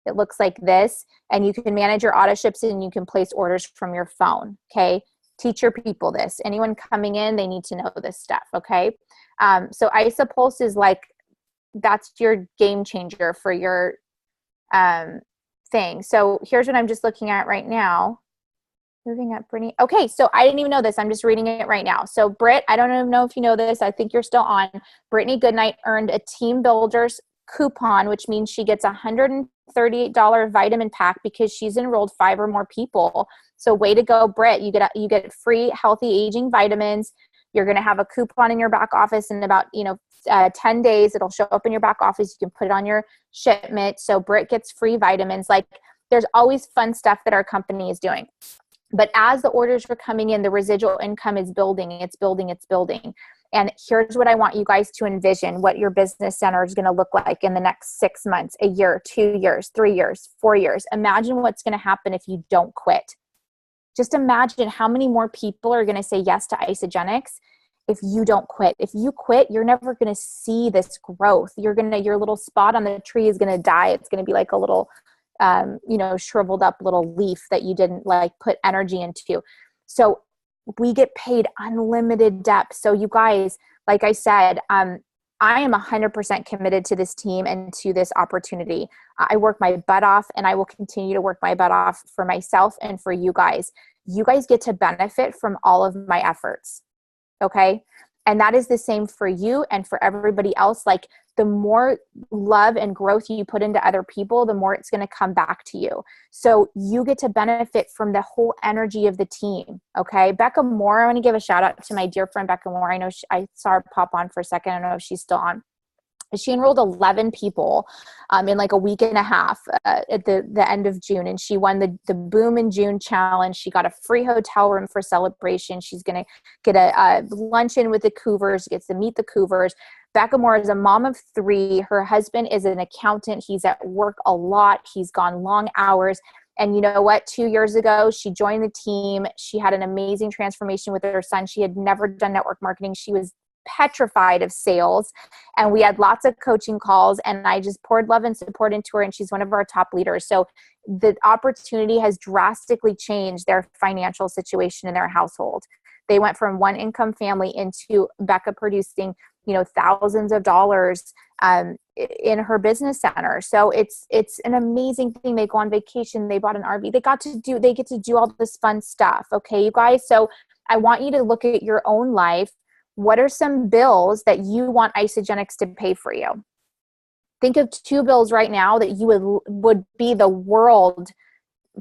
[SPEAKER 1] It looks like this, and you can manage your auto ships and you can place orders from your phone. Okay. Teach your people this. Anyone coming in, they need to know this stuff. Okay. So IsaPulse is like, that's your game changer for your thing. So here's what I'm just looking at right now. Moving up, Brittany. Okay, so I didn't even know this. I'm just reading it right now. So Britt, I don't even know if you know this. I think you're still on. Brittany Goodnight earned a Team Builders coupon, which means she gets a $138 vitamin pack because she's enrolled 5 or more people. So way to go, Britt. You get free healthy aging vitamins. You're going to have a coupon in your back office in about 10 days. It'll show up in your back office. You can put it on your shipment. So Britt gets free vitamins. Like there's always fun stuff that our company is doing. But as the orders are coming in, the residual income is building. It's building. It's building. And here's what I want you guys to envision what your business center is going to look like in the next 6 months, a year, 2 years, 3 years, 4 years. Imagine what's going to happen if you don't quit. Just imagine how many more people are going to say yes to Isogenics if you don't quit. If you quit, you're never going to see this growth. Your little spot on the tree is going to die. It's going to be like a little shriveled up little leaf that you didn't like put energy into. So we get paid unlimited depth. So you guys, like I said, I am 100% committed to this team and to this opportunity. I work my butt off, and I will continue to work my butt off for myself and for you guys. You guys get to benefit from all of my efforts. Okay. And that is the same for you and for everybody else. Like, the more love and growth you put into other people, the more it's going to come back to you. So you get to benefit from the whole energy of the team. Okay. Becca Moore, I want to give a shout out to my dear friend, Becca Moore. I know I saw her pop on for a second. I don't know if she's still on. She enrolled 11 people in like a week and a half at the end of June. And she won the Boom in June challenge. She got a free hotel room for celebration. She's going to get a luncheon with the Coovers, gets to meet the Coovers. Becca Moore is a mom of 3. Her husband is an accountant. He's at work a lot. He's gone long hours. And you know what? 2 years ago, she joined the team. She had an amazing transformation with her son. She had never done network marketing. She was petrified of sales, and we had lots of coaching calls, and I just poured love and support into her, and she's one of our top leaders. So the opportunity has drastically changed their financial situation in their household. They went from one income family into Becca producing, thousands of dollars in her business center. So it's an amazing thing. They go on vacation, they bought an RV, they get to do all this fun stuff. Okay, you guys. So I want you to look at your own life. What are some bills that you want Isagenix to pay for you? Think of 2 bills right now that you would be the world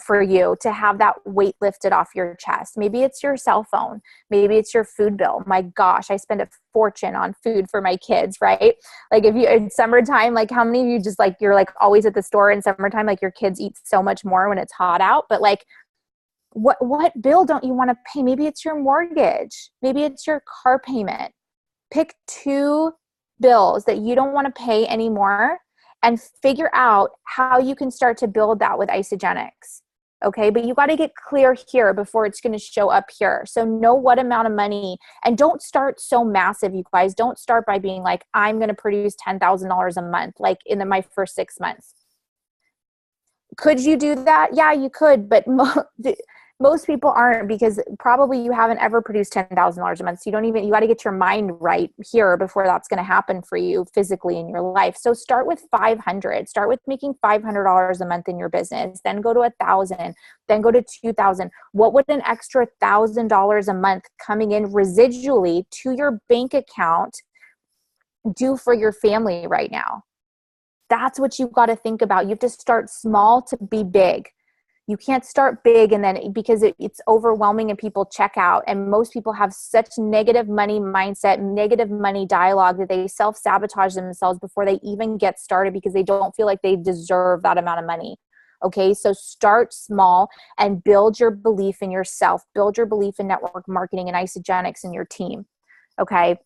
[SPEAKER 1] for you to have that weight lifted off your chest. Maybe it's your cell phone. Maybe it's your food bill. My gosh, I spend a fortune on food for my kids, right? Like if you, in summertime, like how many of you just like, you're like always at the store in summertime, like your kids eat so much more when it's hot out, but like, what bill don't you want to pay? Maybe it's your mortgage. Maybe it's your car payment. Pick 2 bills that you don't want to pay anymore and figure out how you can start to build that with Isagenix. Okay, but you got to get clear here before it's going to show up here. So know what amount of money, and don't start so massive, you guys. Don't start by being like, I'm going to produce $10,000 a month, like in my first 6 months. Could you do that? Yeah, you could, but most people aren't, because probably you haven't ever produced $10,000 a month. So you got to get your mind right here before that's going to happen for you physically in your life. So start with 500, start with making $500 a month in your business, then go to 1,000, then go to 2,000. What would an extra $1,000 a month coming in residually to your bank account do for your family right now? That's what you've got to think about. You have to start small to be big. You can't start big and then, because it's overwhelming and people check out. And most people have such negative money mindset, negative money dialogue, that they self-sabotage themselves before they even get started because they don't feel like they deserve that amount of money. Okay, so start small and build your belief in yourself, build your belief in network marketing and Isagenix and your team. Okay.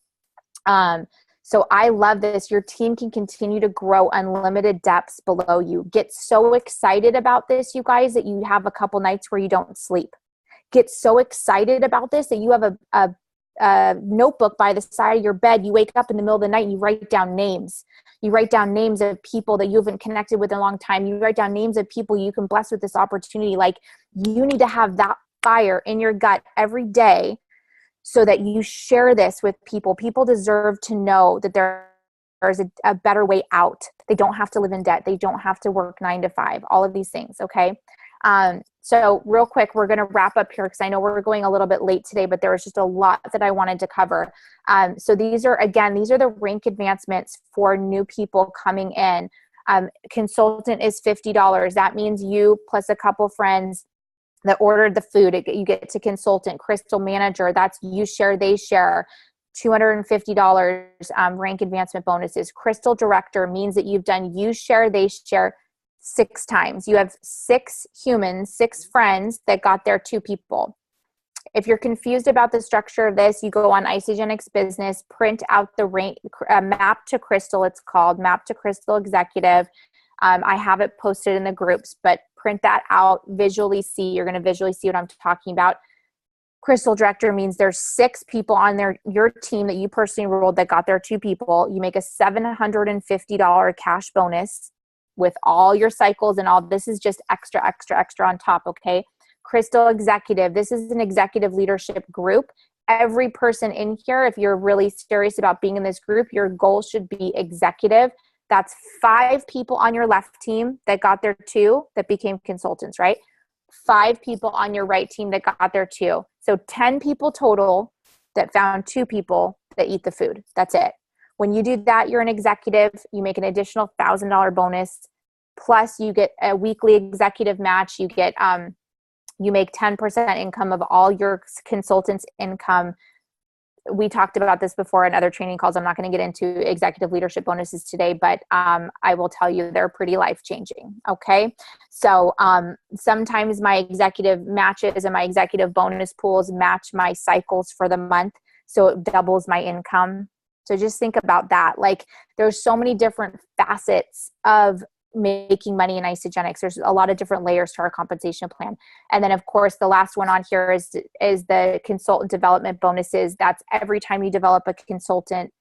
[SPEAKER 1] So I love this. Your team can continue to grow unlimited depths below you. Get so excited about this, you guys, that you have a couple nights where you don't sleep. Get so excited about this that you have a notebook by the side of your bed. You wake up in the middle of the night and you write down names. You write down names of people that you haven't connected with in a long time. You write down names of people you can bless with this opportunity. Like, you need to have that fire in your gut every day, so that you share this with people. People deserve to know that there's a better way out. They don't have to live in debt. They don't have to work 9 to 5, all of these things. Okay. So real quick, we're going to wrap up here because I know we're going a little bit late today, but there was just a lot that I wanted to cover. So these are the rank advancements for new people coming in. Consultant is $50. That means you plus a couple friends that ordered the food. You get to consultant. Crystal manager, that's you share, they share. $250 rank advancement bonuses. Crystal director means that you've done you share, they share 6 times. You have 6 humans, 6 friends that got their 2 people. If you're confused about the structure of this, you go on Isagenix Business, print out the rank, map to Crystal, it's called Map to Crystal Executive. I have it posted in the groups, but print that out, visually see. You're going to visually see what I'm talking about. Crystal director means there's 6 people on your team that you personally enrolled that got their 2 people. You make a $750 cash bonus with all your cycles and all. This is just extra on top, okay? Crystal Executive. This is an executive leadership group. Every person in here, if you're really serious about being in this group, your goal should be executive. That's 5 people on your left team that got their 2 that became consultants, right? 5 people on your right team that got their 2. So 10 people total that found 2 people that eat the food. That's it. When you do that, you're an executive. You make an additional $1,000 bonus. Plus you get a weekly executive match. You get, you make 10% income of all your consultants' income. We talked about this before in other training calls. I'm not going to get into executive leadership bonuses today, but I will tell you they're pretty life-changing. Okay. So sometimes my executive matches and my executive bonus pools match my cycles for the month. So it doubles my income. So just think about that. Like there's so many different facets of making money in Isagenix. There's a lot of different layers to our compensation plan. And then of course, the last one on here is the consultant development bonuses. That's every time you develop a consultant,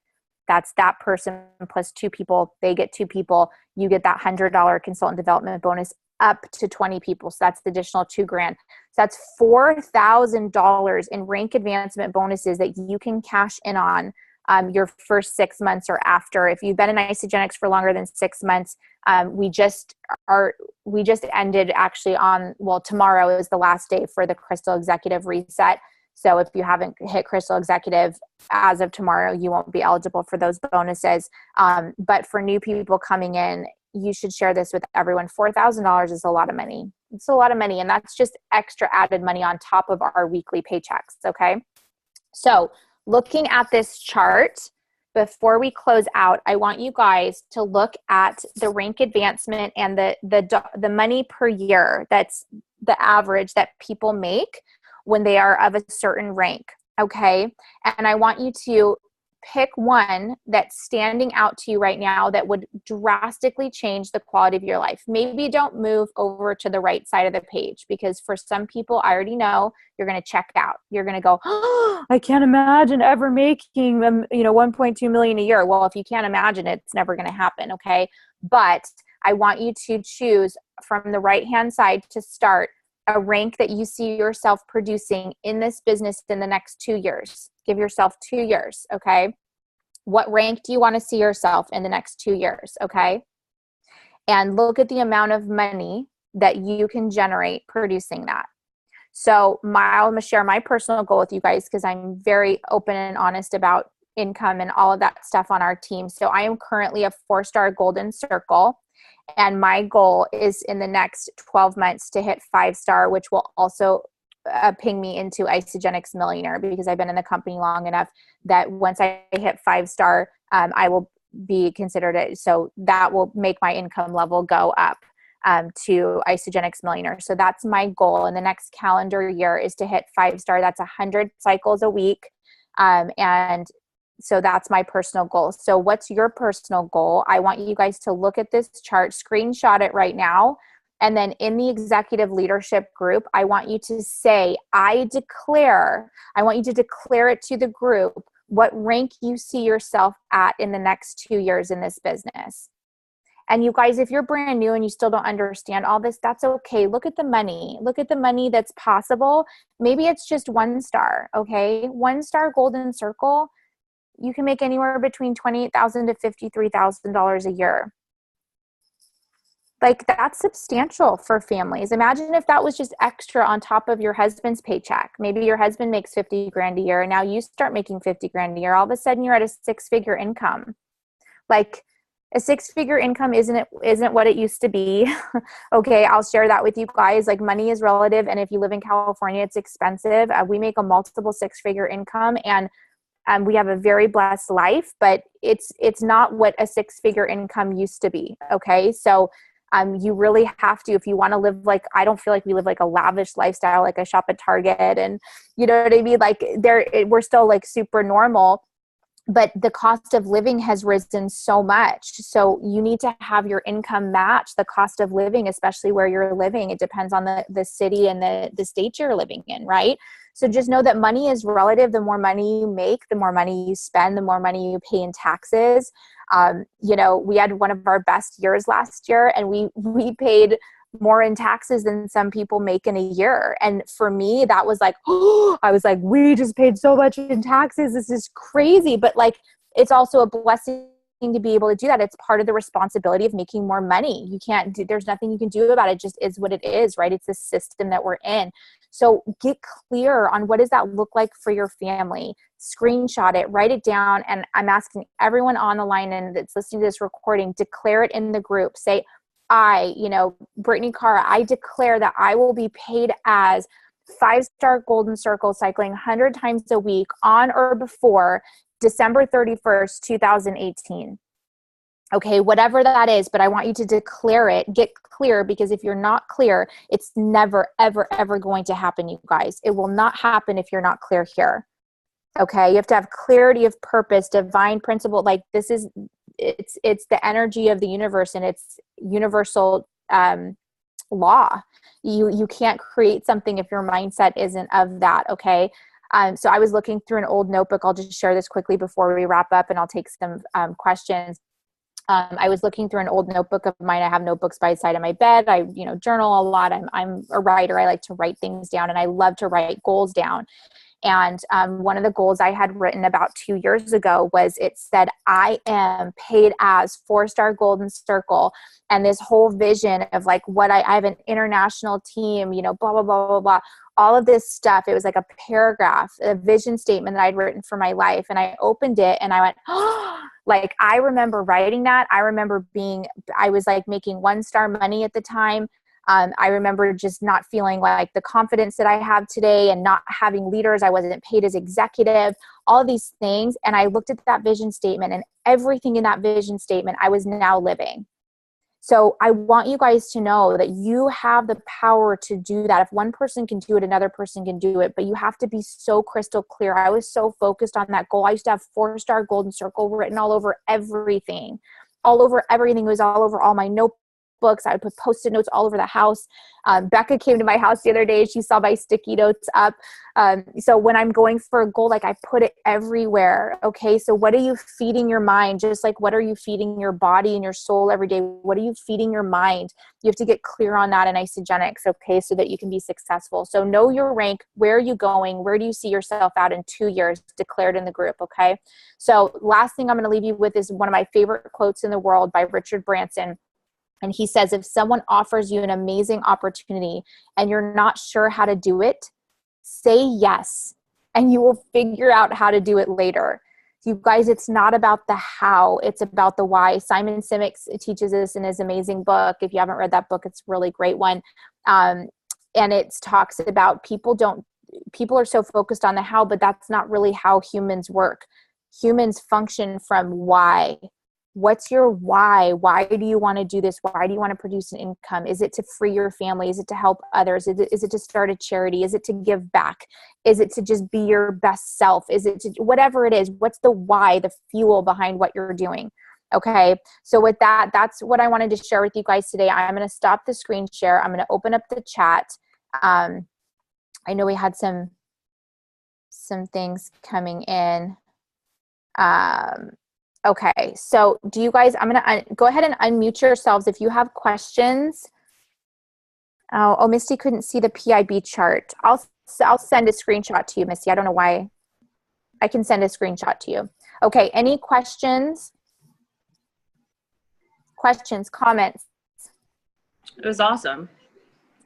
[SPEAKER 1] that's that person plus 2 people, they get 2 people, you get that $100 consultant development bonus up to 20 people. So that's the additional $2,000. So that's $4,000 in rank advancement bonuses that you can cash in on your first 6 months or after. If you've been in Isagenix for longer than 6 months, we just ended actually on, well, tomorrow is the last day for the Crystal Executive Reset. So if you haven't hit Crystal Executive as of tomorrow, you won't be eligible for those bonuses. But for new people coming in, you should share this with everyone. $4,000 is a lot of money. It's a lot of money. And that's just extra added money on top of our weekly paychecks. Okay. So looking at this chart, before we close out, I want you guys to look at the rank advancement and the money per year. That's the average that people make when they are of a certain rank. Okay. And I want you to pick one that's standing out to you right now that would drastically change the quality of your life. Maybe don't move over to the right side of the page, because for some people, I already know you're going to check out. You're going to go, oh, I can't imagine ever making them, 1.2 million a year. Well, if you can't imagine it, it's never going to happen. Okay. But I want you to choose from the right-hand side to start a rank that you see yourself producing in this business in the next 2 years. Give yourself 2 years, okay? What rank do you want to see yourself in the next 2 years, okay? And look at the amount of money that you can generate producing that. So I'm going to share my personal goal with you guys because I'm very open and honest about income and all of that stuff on our team. So I am currently a 4-star golden circle. And my goal is in the next 12 months to hit 5-star, which will also ping me into Isagenix Millionaire, because I've been in the company long enough that once I hit 5-star, I will be considered it. So that will make my income level go up to Isagenix Millionaire. So that's my goal in the next calendar year, is to hit 5-star. That's 100 cycles a week. And so that's my personal goal. So what's your personal goal? I want you guys to look at this chart, screenshot it right now. And then in the executive leadership group, I want you to say, I want you to declare it to the group what rank you see yourself at in the next 2 years in this business. And you guys, if you're brand new and you still don't understand all this, that's okay. Look at the money. Look at the money that's possible. Maybe it's just 1-star, okay? 1-star golden circle. You can make anywhere between $28,000 to $53,000 a year. Like, that's substantial for families. Imagine if that was just extra on top of your husband's paycheck. Maybe your husband makes $50,000 a year, and now you start making $50,000 a year. All of a sudden, you're at a 6-figure income. Like, a 6-figure income isn't what it used to be. Okay, I'll share that with you guys. Like, money is relative, and if you live in California, it's expensive. We make a multiple 6-figure income, and we have a very blessed life, but it's not what a 6-figure income used to be. Okay, so you really have to, if you want to live like, I don't feel like we live like a lavish lifestyle, like I shop at Target, and you know what I mean? Like we're still like super normal, but the cost of living has risen so much. So you need to have your income match the cost of living, especially where you're living. It depends on the city and the state you're living in, right? So just know that money is relative. The more money you make, the more money you spend, the more money you pay in taxes. We had one of our best years last year, and we paid more in taxes than some people make in a year. And for me, that was like, oh, I was like, we just paid so much in taxes. This is crazy. But like, it's also a blessing to be able to do that. It's part of the responsibility of making more money. You can't do, there's nothing you can do about it. It just is what it is, right? It's the system that we're in. So get clear on what does that look like for your family. Screenshot it, write it down. And I'm asking everyone on the line and that's listening to this recording, declare it in the group. Say, Brittany Cara, I declare that I will be paid as 5-star Golden Circle cycling 100 times a week on or before December 31st, 2018. Okay, whatever that is, but I want you to declare it, get clear, because if you're not clear, it's never, ever, ever going to happen, you guys. It will not happen if you're not clear here. Okay, you have to have clarity of purpose, divine principle. Like this is, it's the energy of the universe and it's universal law. You can't create something if your mindset isn't of that. Okay. So I was looking through an old notebook. I'll just share this quickly before we wrap up and I'll take some questions. I was looking through an old notebook of mine. I have notebooks by the side of my bed. I, journal a lot. I'm a writer. I like to write things down and I love to write goals down. And one of the goals I had written about 2 years ago was it said, I am paid as 4-star Golden Circle. And this whole vision of like what I have an international team, blah, blah, blah, blah, blah. All of this stuff. It was like a paragraph, a vision statement that I'd written for my life. And I opened it and I went, oh, like I remember writing that. I remember I was like making 1-star money at the time. I remember just not feeling like the confidence that I have today and not having leaders. I wasn't paid as executive, all of these things. And I looked at that vision statement and everything in that vision statement, I was now living. So I want you guys to know that you have the power to do that. If one person can do it, another person can do it, but you have to be so crystal clear. I was so focused on that goal. I used to have 4-star Golden Circle written all over everything. It was all over all my notebooks. I would put Post-it notes all over the house. Becca came to my house the other day. She saw my sticky notes up. So when I'm going for a goal, like I put it everywhere. Okay. So what are you feeding your mind? Just like what are you feeding your body and your soul every day? What are you feeding your mind? You have to get clear on that in Isagenix. Okay. So that you can be successful. So know your rank. Where are you going? Where do you see yourself out in 2 years? Declared in the group. Okay. So last thing I'm going to leave you with is one of my favorite quotes in the world by Richard Branson. And he says, if someone offers you an amazing opportunity and you're not sure how to do it, say yes, and you will figure out how to do it later. You guys, it's not about the how, it's about the why. Simon Sinek teaches this in his amazing book. If you haven't read that book, it's a really great one. And it talks about people are so focused on the how, but that's not really how humans work. Humans function from why. What's your why? Why do you want to do this? Why do you want to produce an income? Is it to free your family? Is it to help others? Is it to start a charity? Is it to give back? Is it to just be your best self? Is it to whatever it is? What's the why, the fuel behind what you're doing? Okay. So with that, that's what I wanted to share with you guys today. I'm going to stop the screen share. I'm going to open up the chat. I know we had some things coming in. Okay, so do you guys, I'm going to go ahead and unmute yourselves if you have questions. Oh, Misty couldn't see the PIB chart. I'll send a screenshot to you, Misty. I don't know why. I can send a screenshot to you. Okay, any questions? Questions, comments?
[SPEAKER 2] It was awesome.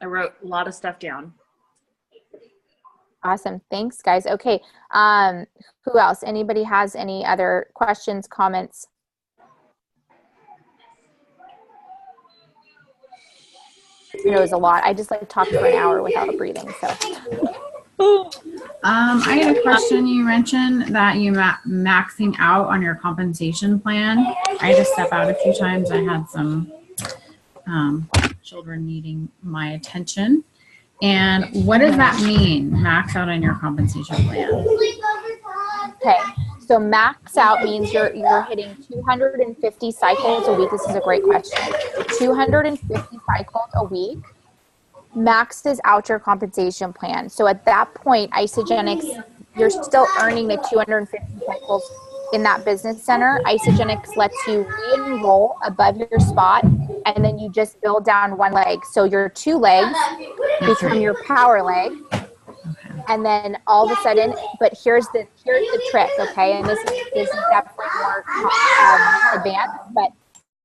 [SPEAKER 2] I wrote a lot of stuff down.
[SPEAKER 1] Awesome. Thanks, guys. Okay. Who else? Anybody has any other questions, comments? I know it was a lot. I just like talked for an hour without breathing. So.
[SPEAKER 3] I had a question. You mentioned that you maxing out on your compensation plan. I had to step out a few times. I had some children needing my attention. And what does that mean, max out on your compensation plan?
[SPEAKER 1] Okay, so max out means you're hitting 250 cycles a week. This is a great question. 250 cycles a week maxes out your compensation plan. So at that point, Isagenix, you're still earning the 250 cycles in that business center. Isagenix lets you re-enroll above your spot and then you just build down one leg. So your 2 legs become your power leg. And then all of a sudden, but here's the trick, okay? And this is definitely more advanced, but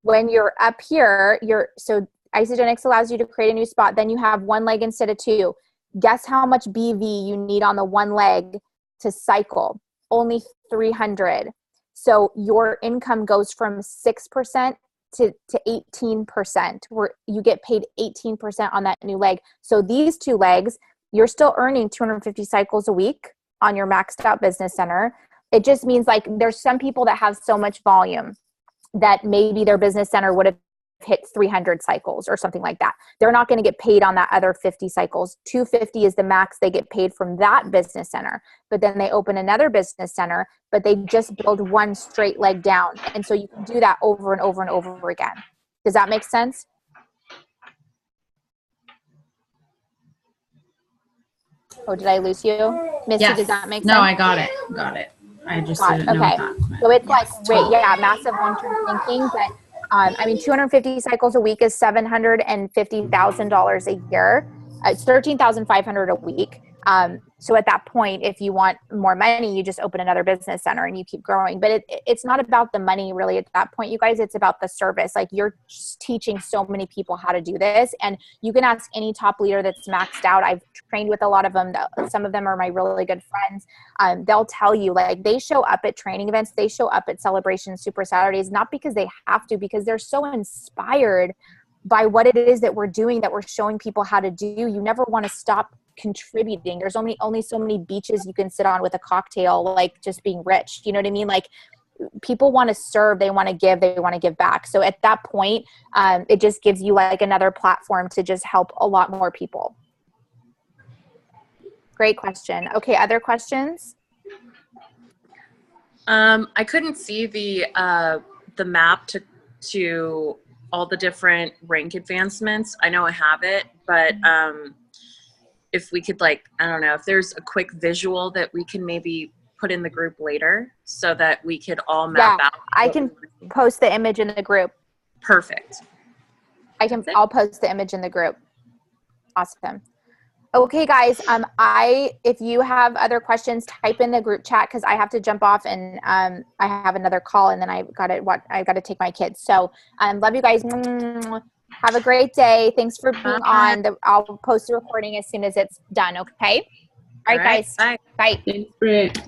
[SPEAKER 1] when you're up here, so Isagenix allows you to create a new spot. Then you have 1 leg instead of 2. Guess how much BV you need on the 1 leg to cycle? Only 300. So your income goes from 6% to 18%, where you get paid 18% on that new leg. So these 2 legs, you're still earning 250 cycles a week on your maxed out business center. It just means like there's some people that have so much volume that maybe their business center would have hit 300 cycles or something like that. They're not going to get paid on that other 50 cycles. 250 is the max they get paid from that business center. But then they open another business center, but they just build 1 straight leg down. And so you can do that over and over and over again. Does that make sense? Oh, did I lose you? Misty, yes. Does that make sense?
[SPEAKER 3] No, I got it. I just didn't know
[SPEAKER 1] okay.
[SPEAKER 3] that.
[SPEAKER 1] So it's like, massive long-term thinking, but 250 cycles a week is $750,000 a year. It's $13,500 a week. So at that point, if you want more money, you just open another business center and you keep growing. But it's not about the money really at that point, you guys. It's about the service. Like you're just teaching so many people how to do this. And you can ask any top leader that's maxed out. I've trained with a lot of them. Some of them are my really good friends. They'll tell you, like, they show up at training events. They show up at Celebration Super Saturdays, not because they have to, because they're so inspired by what it is that we're doing, that we're showing people how to do. You never want to stop contributing. There's only so many beaches you can sit on with a cocktail, like just being rich. You know what I mean? Like people want to serve, they want to give back. So at that point, it just gives you like another platform to just help a lot more people. Great question. Okay. Other questions?
[SPEAKER 2] I couldn't see the map to all the different rank advancements. I know I have it, but if we could, like, I don't know, if there's a quick visual that we can maybe put in the group later so that we could all map out.
[SPEAKER 1] I can post the image in the group.
[SPEAKER 2] Perfect.
[SPEAKER 1] I'll post the image in the group. Awesome. Okay, guys. If you have other questions, type in the group chat because I have to jump off and I have another call and then I got to take my kids. So love you guys. Have a great day. Thanks for being on. I'll post the recording as soon as it's done. Okay. All right, guys.
[SPEAKER 2] Bye.
[SPEAKER 1] Bye.
[SPEAKER 4] Thanks, Britt.